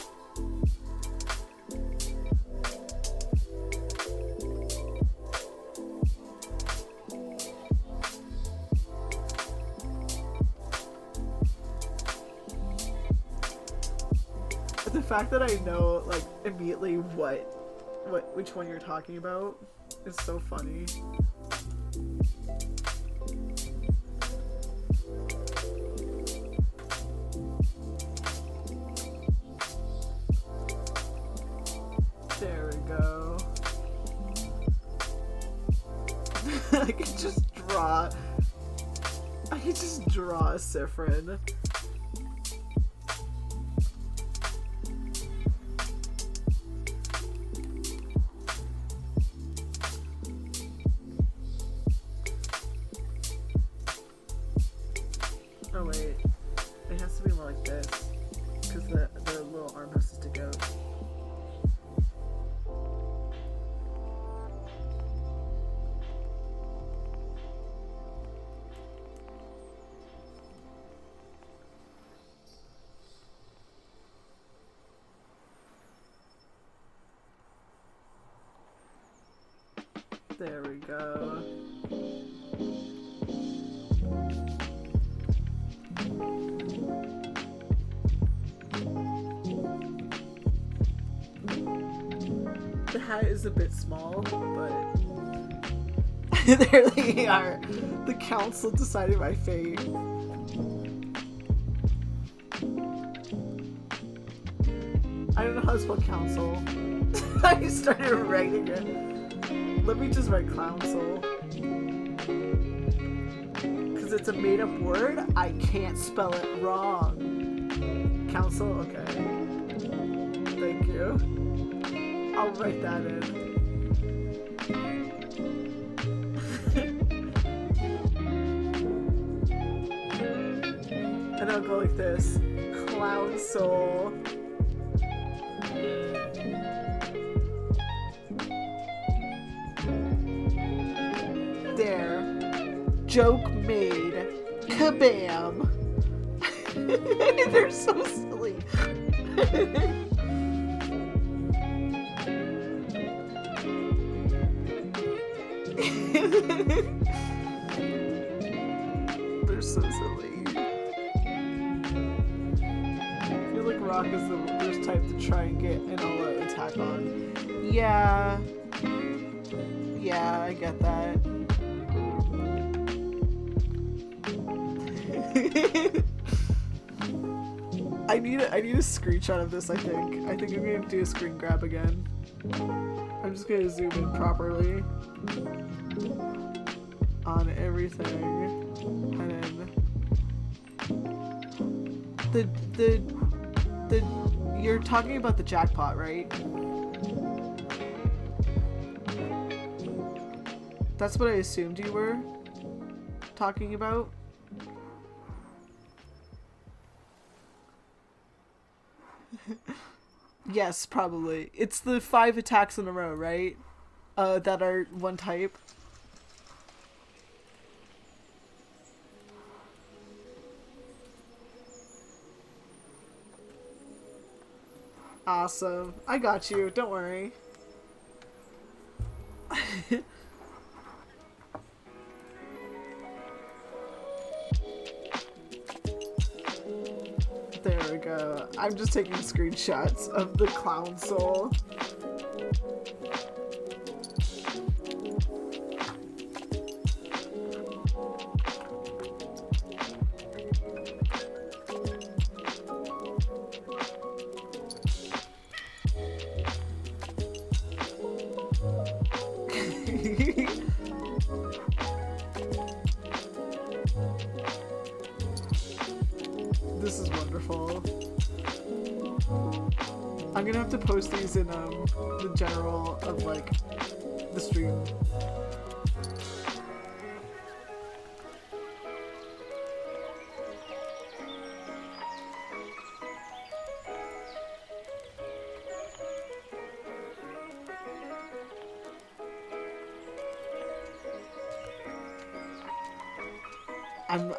The fact that I know, like, immediately which one you're talking about is so funny. There we go. I can just draw a Siffrin. There we go. The hat is a bit small, but there they are. The council decided my fate. I don't know how to spell council. I started writing it. Let me just write clownsel. Because it's a made up word, I can't spell it wrong. Council? Okay. Thank you. I'll write that in. And I'll go like this. Clownsel. There. Joke made. Kabam. They're so silly. They're so silly. I feel like Rock is the worst type to try and get an all-out attack on. Yeah. Yeah, I get that. I need a screenshot of this, I think. I think I'm gonna do a screen grab again. I'm just gonna zoom in properly on everything. And then you're talking about the jackpot, right? That's what I assumed you were talking about. Yes, probably. It's the 5 attacks in a row, right? That are one type. Awesome. I got you. Don't worry. There we go. I'm just taking screenshots of the clown soul. This is wonderful. I'm gonna have to post these in the general of like the stream.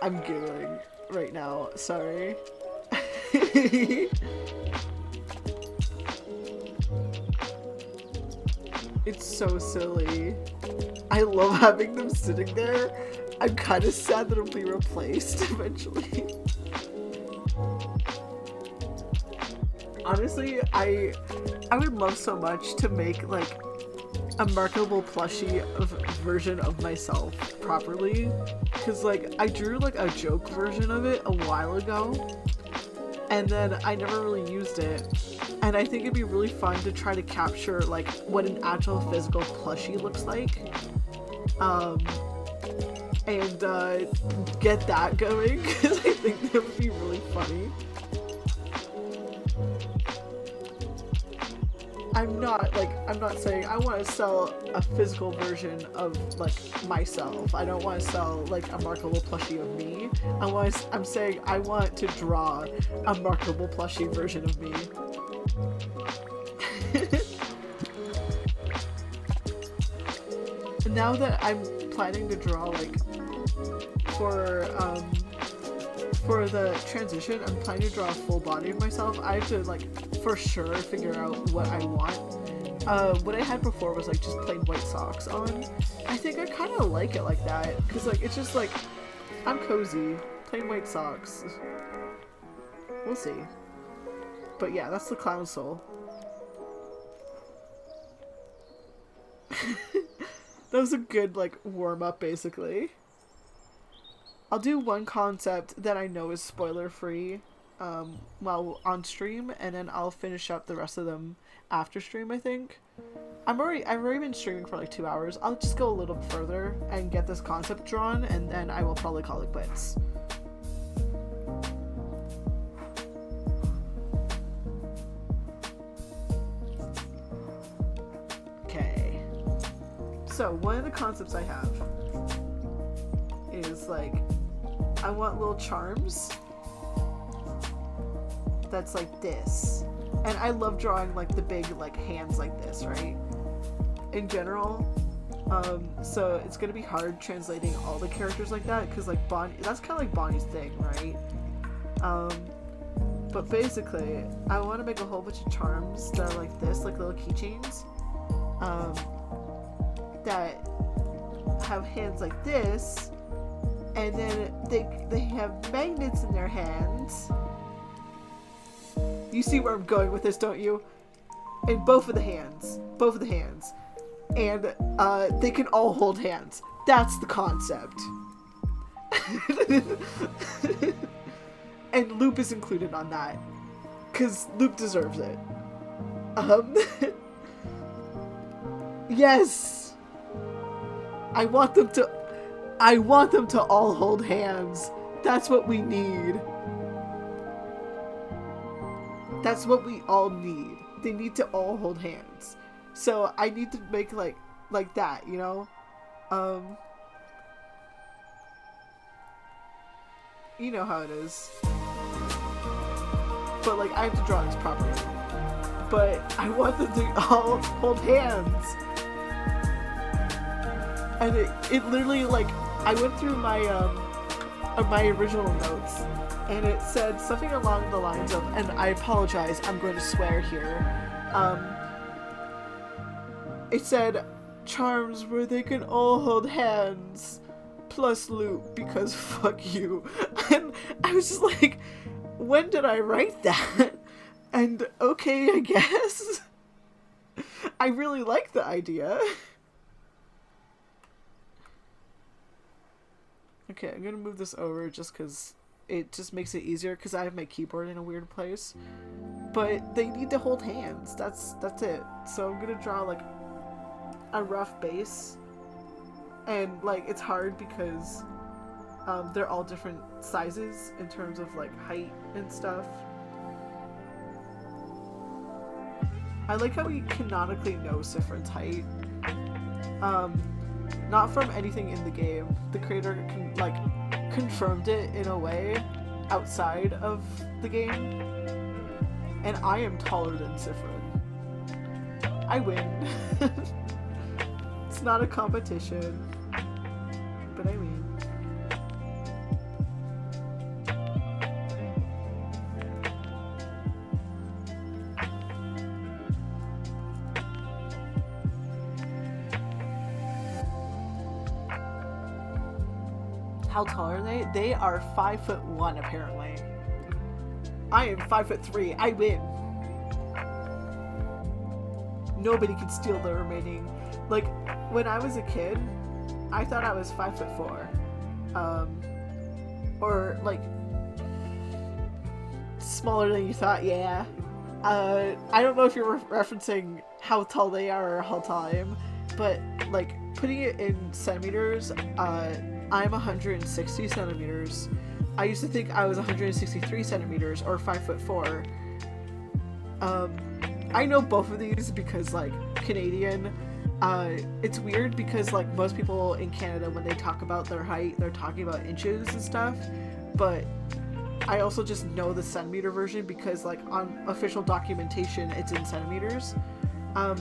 I'm giggling right now, sorry. It's so silly. I love having them sitting there. I'm kind of sad that it'll be replaced eventually. Honestly, I would love so much to make like a marketable plushie version of myself properly, because like I drew like a joke version of it a while ago and then I never really used it, and I think it'd be really fun to try to capture like what an actual physical plushie looks like, and get that going, because I think that would be really funny. I'm not saying I want to sell a physical version of like myself. I don't want to sell like a marketable plushie of me. I'm saying I want to draw a marketable plushie version of me. Now that I'm planning to draw like for the transition, I'm planning to draw a full body of myself. I have to like for sure figure out what I want, what I had before was like just plain white socks on. I think I kind of like it like that because like it's just like I'm cozy, plain white socks. We'll see. But yeah, that's the clown soul. That was a good like warm up basically. I'll do one concept that I know is spoiler free while on stream, and then I'll finish up the rest of them after stream. I think I've already been streaming for like 2 hours. I'll just go a little further and get this concept drawn, and then I will probably call it quits. Okay, so one of the concepts I have is like I want little charms that's like this. And I love drawing like the big like hands like this, right? In general. So it's gonna be hard translating all the characters like that because like Bonnie, that's kind of like Bonnie's thing, right? But basically, I want to make a whole bunch of charms that are like this, like little keychains, that have hands like this, and then they have magnets in their hands. You see where I'm going with this, don't you? In both of the hands. And they can all hold hands. That's the concept. And Loop is included on that. Because Loop deserves it. Yes! I want them to all hold hands. That's what we need. That's what we all need. They need to all hold hands. So I need to make like that, you know? You know how it is. But like I have to draw this properly. But I want them to all hold hands. And it literally like I went through my original notes, and it said something along the lines of, and I apologize, I'm going to swear here, it said, charms where they can all hold hands, plus Loop, because fuck you. And I was just like, when did I write that? And okay, I guess. I really like the idea. Okay, I'm gonna move this over just because it just makes it easier because I have my keyboard in a weird place. But they need to hold hands. That's it. So I'm gonna draw like a rough base, and like it's hard because they're all different sizes in terms of like height and stuff. I like how we canonically know Sifrin's height. Not from anything in the game. The creator confirmed it in a way outside of the game. And I am taller than Sifrin. I win. It's not a competition. But I win. How tall are they? They are 5'1" apparently. I am 5'3". I win. Nobody can steal the remaining. Like when I was a kid, I thought I was 5'4", or like smaller than you thought. Yeah. I don't know if you're referencing how tall they are or how tall I am, but like putting it in centimeters, I'm 160 centimeters. I used to think I was 163 centimeters or 5'4". I know both of these because like Canadian, it's weird because like most people in Canada, when they talk about their height, they're talking about inches and stuff, but I also just know the centimeter version because like on official documentation it's in centimeters. But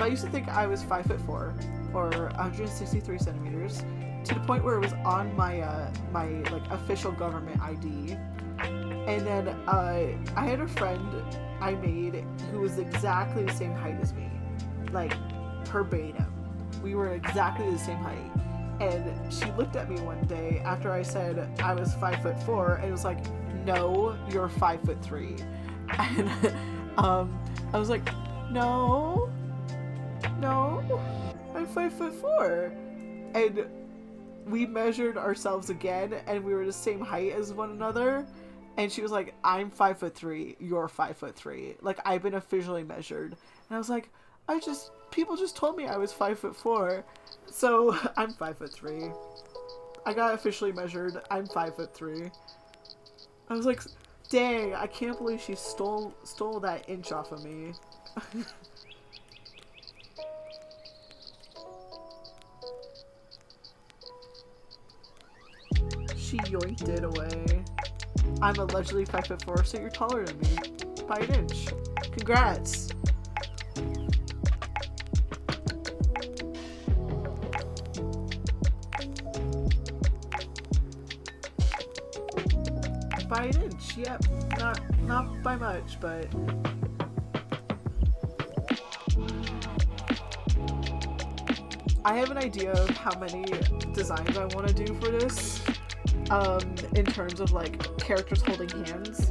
I used to think I was 5'4" or 163 centimeters, to the point where it was on my my like official government ID. And then I had a friend I made who was exactly the same height as me, like verbatim. We were exactly the same height. And she looked at me one day after I said I was 5'4" and was like, "No, you're 5'3". And I was like, no, I'm 5'4". And we measured ourselves again, and we were the same height as one another. And she was like, "I'm 5'3", you're 5'3". Like, I've been officially measured. And I was like, people just told me I was 5'4", so I'm 5'3". I got officially measured. I'm 5'3". I was like, dang, I can't believe she stole that inch off of me. She yoinked it away. I'm allegedly 5'4", so you're taller than me by an inch. Congrats. By an inch, yep. Not by much, but I have an idea of how many designs I want to do for this. In terms of like characters holding hands,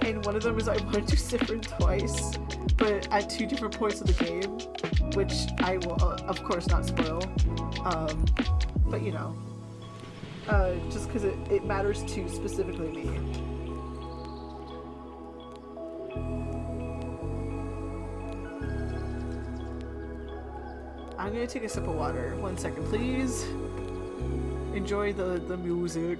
and one of them is I want to do Cypher twice, but at 2 different points of the game, which I will of course not spoil. But you know, just because it matters to specifically me. I'm gonna take a sip of water. 1 second, please. Enjoy the music.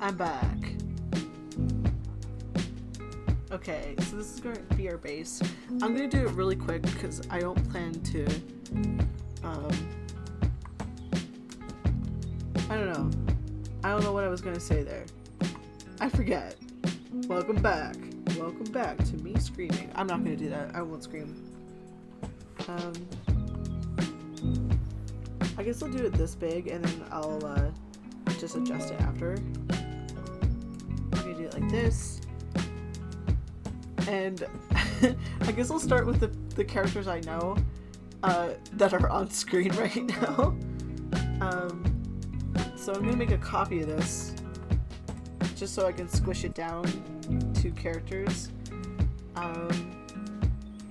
I'm back. Okay, so this is going to be our base. I'm going to do it really quick because I don't plan to, I don't know. I don't know what I was going to say there. I forget. Welcome back. Welcome back to me screaming. I'm not going to do that. I won't scream. I guess I'll do it this big and then I'll, just adjust it after. I'm going to do it like this. And I guess I'll start with the characters I know that are on screen right now. So I'm going to make a copy of this just so I can squish it down to characters. I'm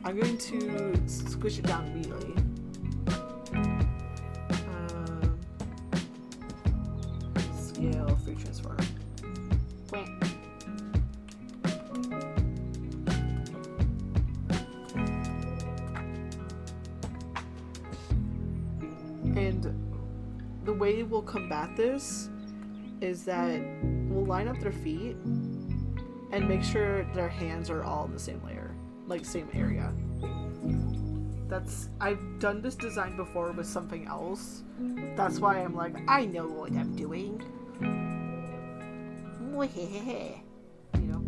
going to squish it down immediately. Scale, free transform. And the way we'll combat this is that we'll line up their feet and make sure their hands are all in the same layer. like same area. I've done this design before with something else. That's why I'm like, I know what I'm doing. You know?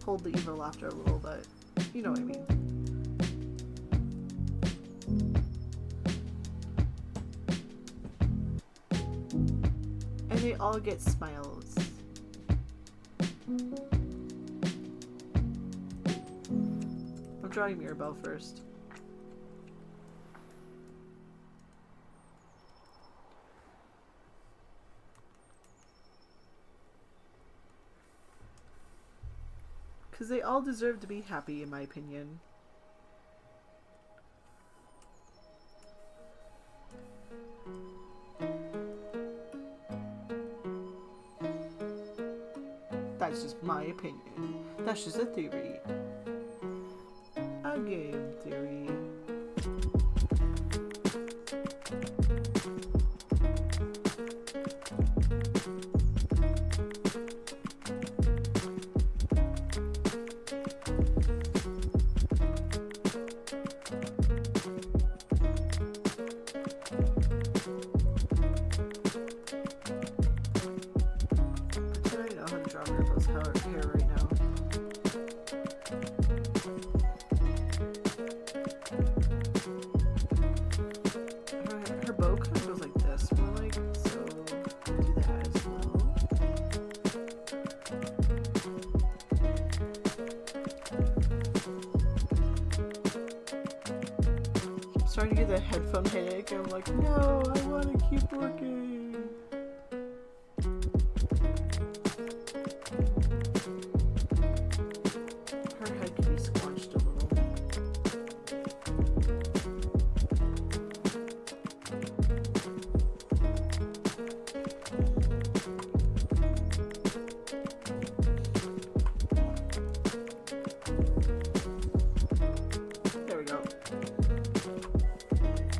Hold the evil laughter a little bit. You know what I mean. And they all get smiles. I'm drawing Mirabelle first. Because they all deserve to be happy, in my opinion. That's just my opinion. That's just a theory. A game theory. Starting to get the headphone headache. I'm like, no, I want to keep working. Her head can be squanched a little. There we go.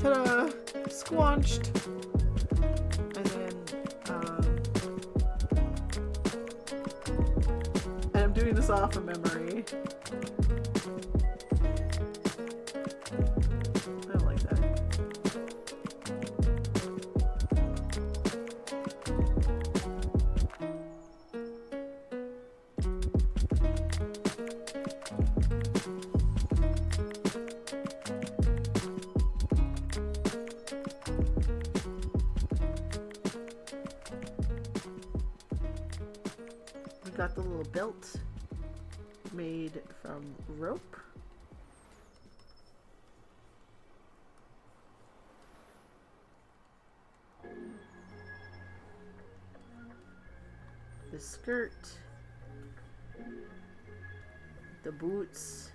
Ta-da! Squanched! And then, and I'm doing this off of memory. I don't like that. Got the little belt made from rope. The skirt, the boots,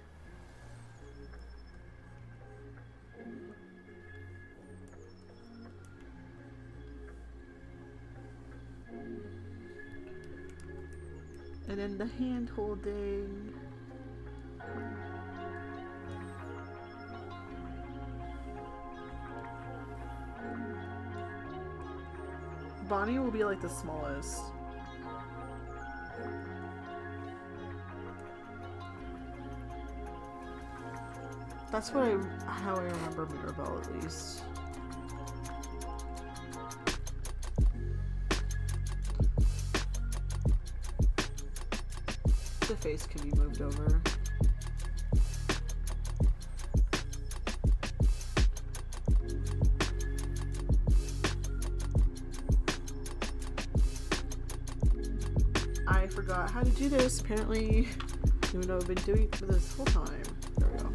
and then the hand holding. Bonnie will be like the smallest. That's how I remember Mirabelle, at least. The face can be moved over. I forgot how to do this. Apparently, even though I've been doing it for this whole time. There we go.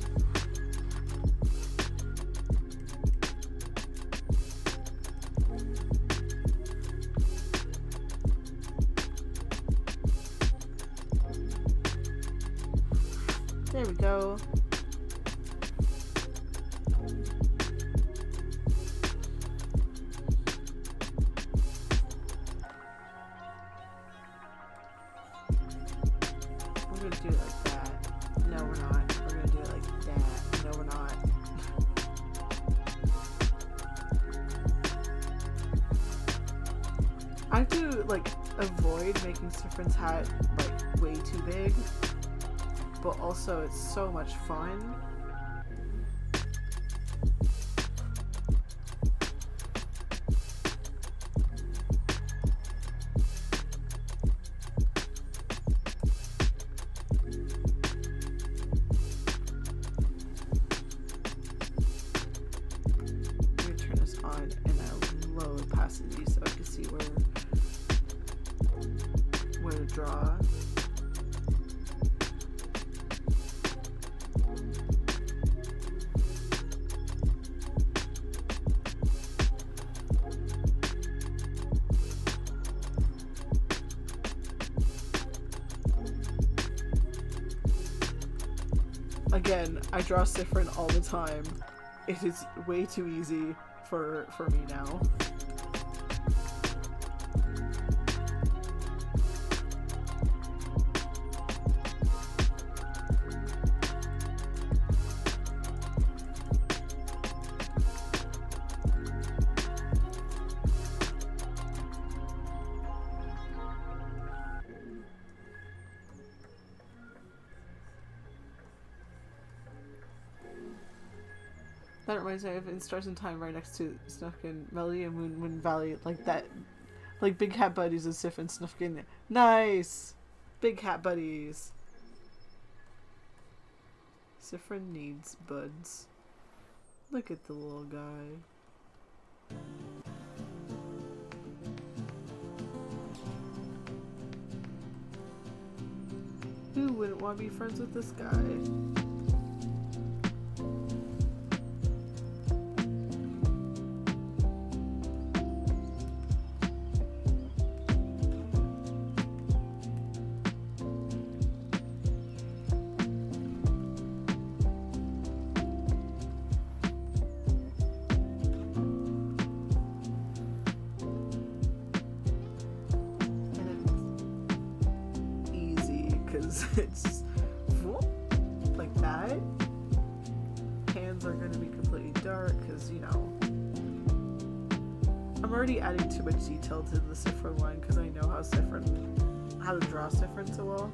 There we go. We're gonna do it like that. No, we're not. We're gonna do it like that. No, we're not. I have to like avoid making Sifrin's hat like way too big but also it's so much fun. Let me turn this on and I'll low opacity so I can see where to draw. Again, I draw Siffrin all the time. It is way too easy for me now. That reminds me of In Stars in Time, right next to Snufkin, Melody and Moon Valley, like that, like Big Hat Buddies of Sif and Snufkin. Nice! Big Hat Buddies. Siffrin needs buds. Look at the little guy. Who wouldn't want to be friends with this guy? It's like that. Hands are going to be completely dark because, you know, I'm already adding too much detail to the Siffrin line because I know how to draw Siffrin so well.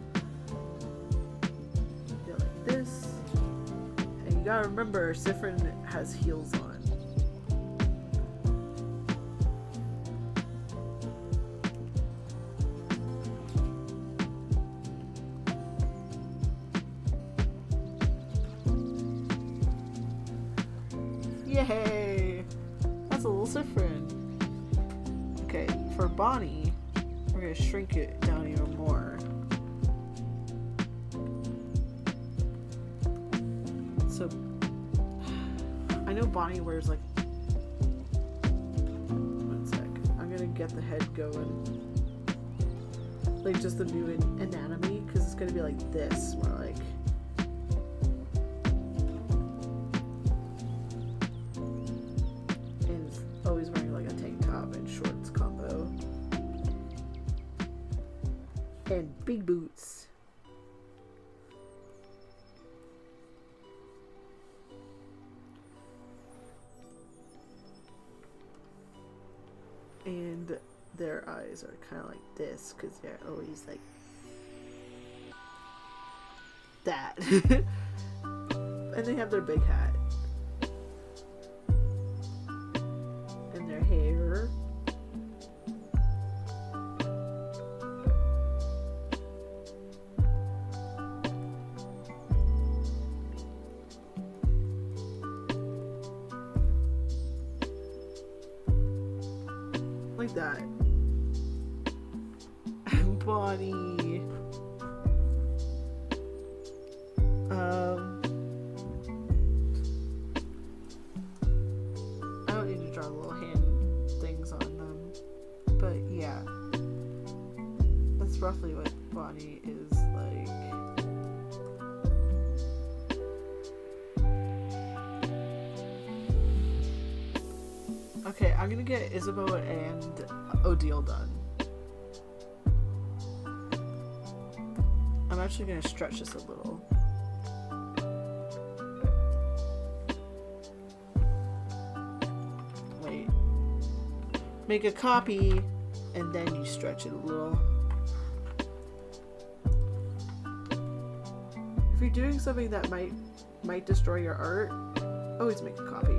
Go like this. And you gotta remember, Siffrin has heels on. Yay! That's a little Siffrin. Okay, for Bonnie, we're gonna shrink it down even more. So, I know Bonnie wears like... One sec. I'm gonna get the head going. Like just the new anatomy, because it's gonna be like this, more like... Always wearing like a tank top and shorts combo. And big boots. And their eyes are kind of like this because they're always like that. And they have their big hat. Their hair. Like that. Bonnie. I don't need to draw little hand things on them, but yeah, that's roughly what Bonnie is like. Okay, I'm gonna get Isabeau and Odile done. I'm actually gonna stretch this a little. Make a copy and then you stretch it a little. if you're doing something that might destroy your art, always make a copy.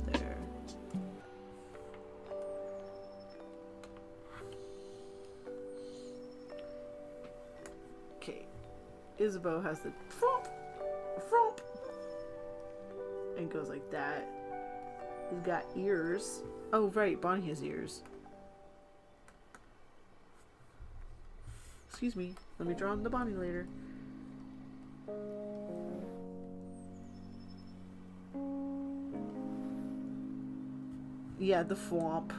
There. Okay. Isabeau has the frump, and goes like that. He's got ears. Oh right, Bonnie has ears. Excuse me. Let me draw on the Bonnie later. Yeah, the flomp.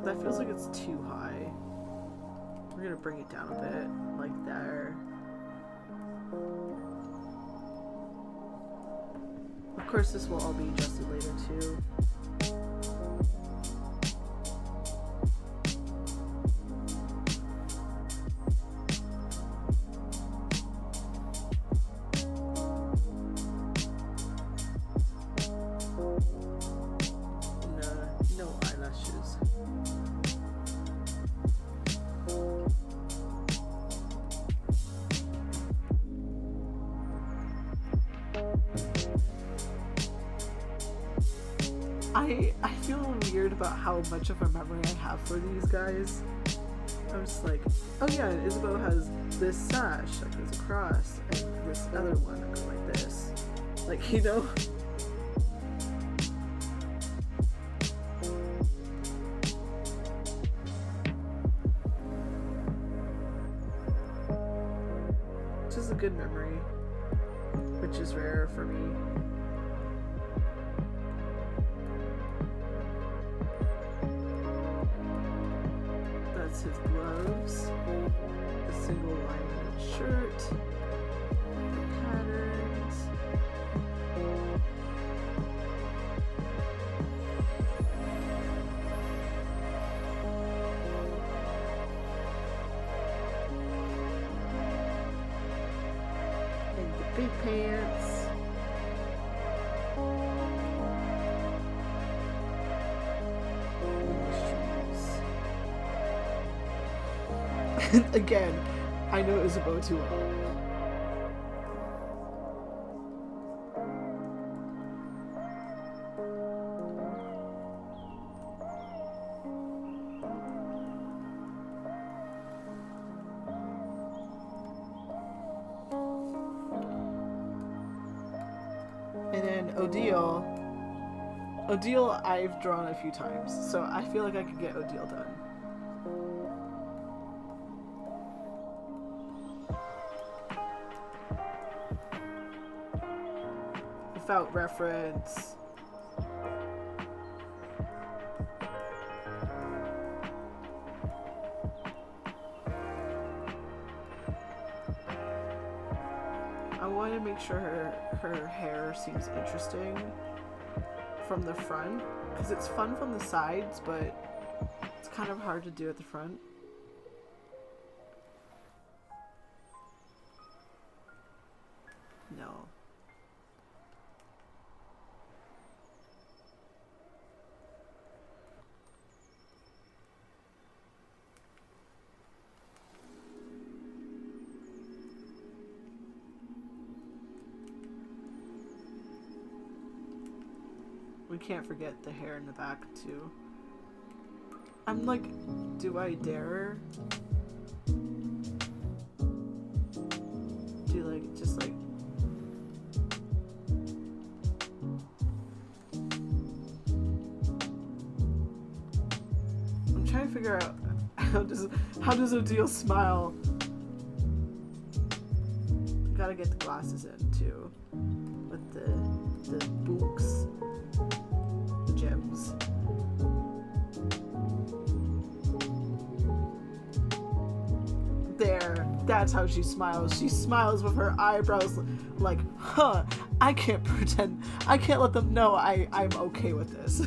That feels like it's too high. We're gonna bring it down a bit, like there. Of course, this will all be adjusted later too. No eyelashes. I feel weird about how much of a memory I have for these guys. I'm just like, oh yeah, and Isabeau has this sash that goes across, and this other one that goes like this. Like, you know? Just a good memory, which is rare for me. That's his gloves, the single line shirt, the patterns. And the big pants. Again, I know Isabeau too well. And then Odile I've drawn a few times, so I feel like I could get Odile done. Without reference. I want to make sure her hair seems interesting from the front, because it's fun from the sides, but it's kind of hard to do at the front. No. We can't forget the hair in the back too. I'm like, do I dare? Do like, just like... I'm trying to figure out how does Odile smile? Gotta get the glasses in too. With the books. Gems. There, that's how she smiles. She smiles with her eyebrows like, huh, I can't pretend, I can't let them know I'm okay with this.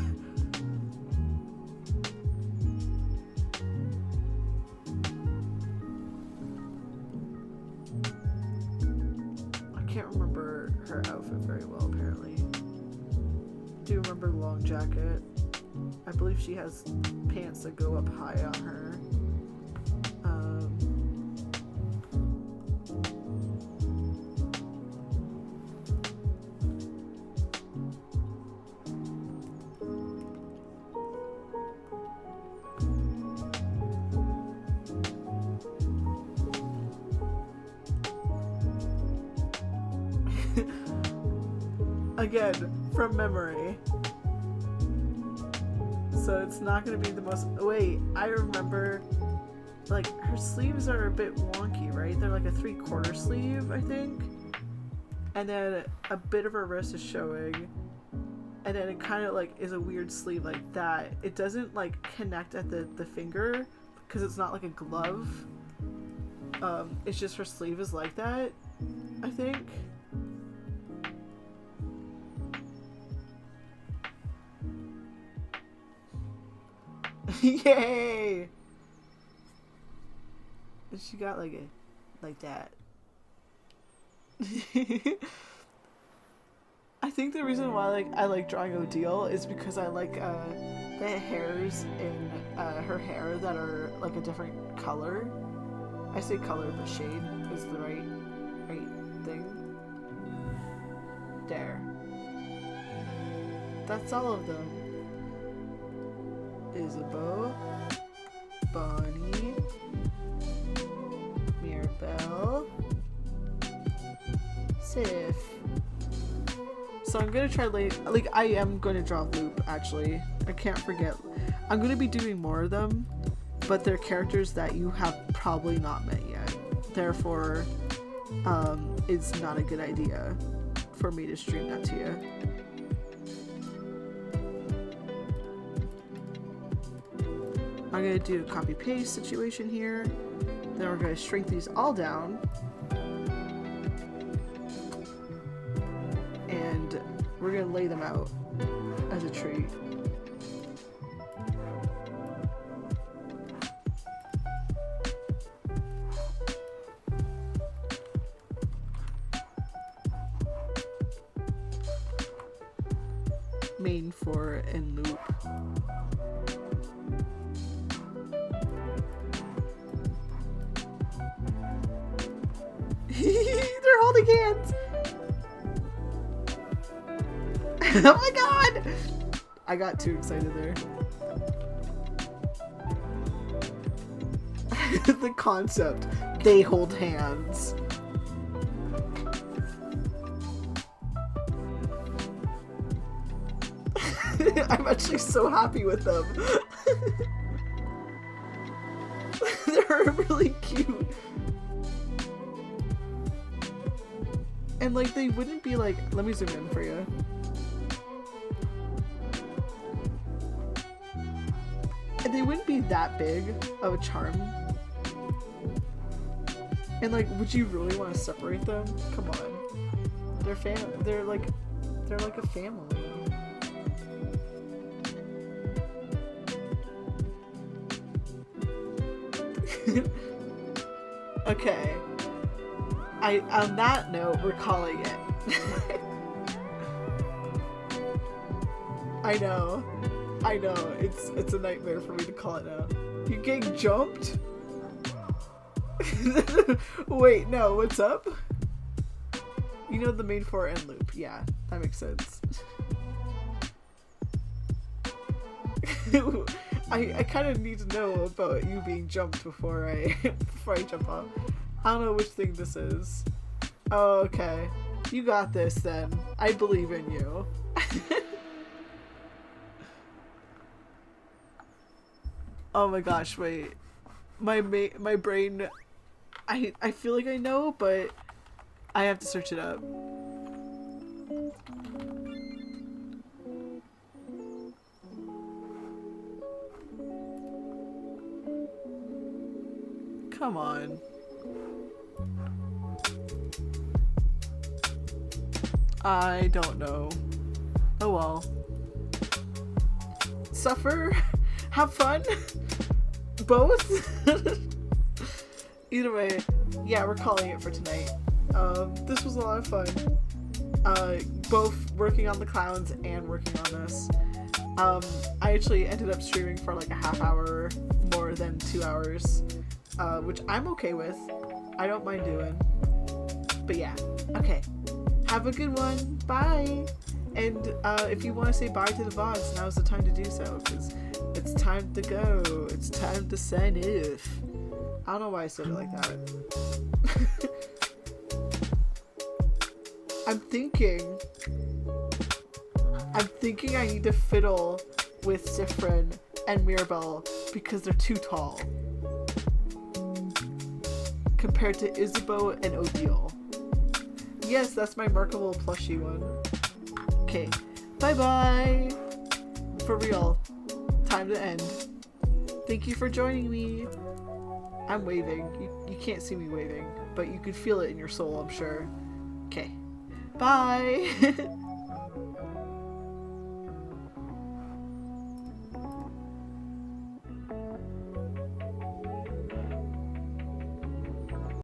I can't remember her outfit very well, apparently. do remember the long jacket. I believe she has pants that go up high on her. Again, from memory. So it's not going to be the most... Wait, I remember... Like, her sleeves are a bit wonky, right? They're like a 3/4 sleeve, I think. And then a bit of her wrist is showing. And then it kind of, like, is a weird sleeve like that. It doesn't, like, connect at the finger, because it's not like a glove. It's just her sleeve is like that, I think. Yay! And she got like that. I think the reason why I like drawing Odile is because I like the hairs in her hair that are like a different color. I say color, but shade is the right thing. There. That's all of them. Isabeau, Bonnie, Mirabelle, Sif. So I'm gonna try I am gonna draw Loop, actually. I can't forget. I'm gonna be doing more of them, but they're characters that you have probably not met yet. Therefore, it's not a good idea for me to stream that to you. I'm going to do a copy-paste situation here. Then we're going to shrink these all down. And we're going to lay them out as a tree. Main, for, and loop. They're holding hands. Oh my god! I got too excited there. The concept. They hold hands. I'm actually so happy with them. They're really cute. And like they wouldn't be like, let me zoom in for you. And they wouldn't be that big of a charm. And like, would you really want to separate them? Come on. They're like a family. Okay. On that note, we're calling it. I know. It's a nightmare for me to call it now. You getting jumped? Wait, no, what's up? You know the main, for, and loop. Yeah, that makes sense. I kind of need to know about you being jumped before I jump off. I don't know which thing this is. Oh, okay. You got this then. I believe in you. Oh my gosh, wait. My brain... I feel like I know, but I have to search it up. Come on. I don't know. Oh well. Suffer? Have fun? Both? Either way, yeah, we're calling it for tonight. This was a lot of fun. both working on the clowns and working on this. I actually ended up streaming for like a half hour more than 2 hours, which I'm okay with. I don't mind doing. But yeah, okay. Have a good one. Bye. And if you want to say bye to the VODs, now's the time to do so, because it's time to go. It's time to sign off. I don't know why I said it like that. I'm thinking I need to fiddle with Sifrin and Mirabelle because they're too tall compared to Isabeau and Odile. Yes, that's my Markable plushie one. Okay, bye-bye. For real. Time to end. Thank you for joining me. I'm waving. You can't see me waving, but you can feel it in your soul, I'm sure. Okay. Bye.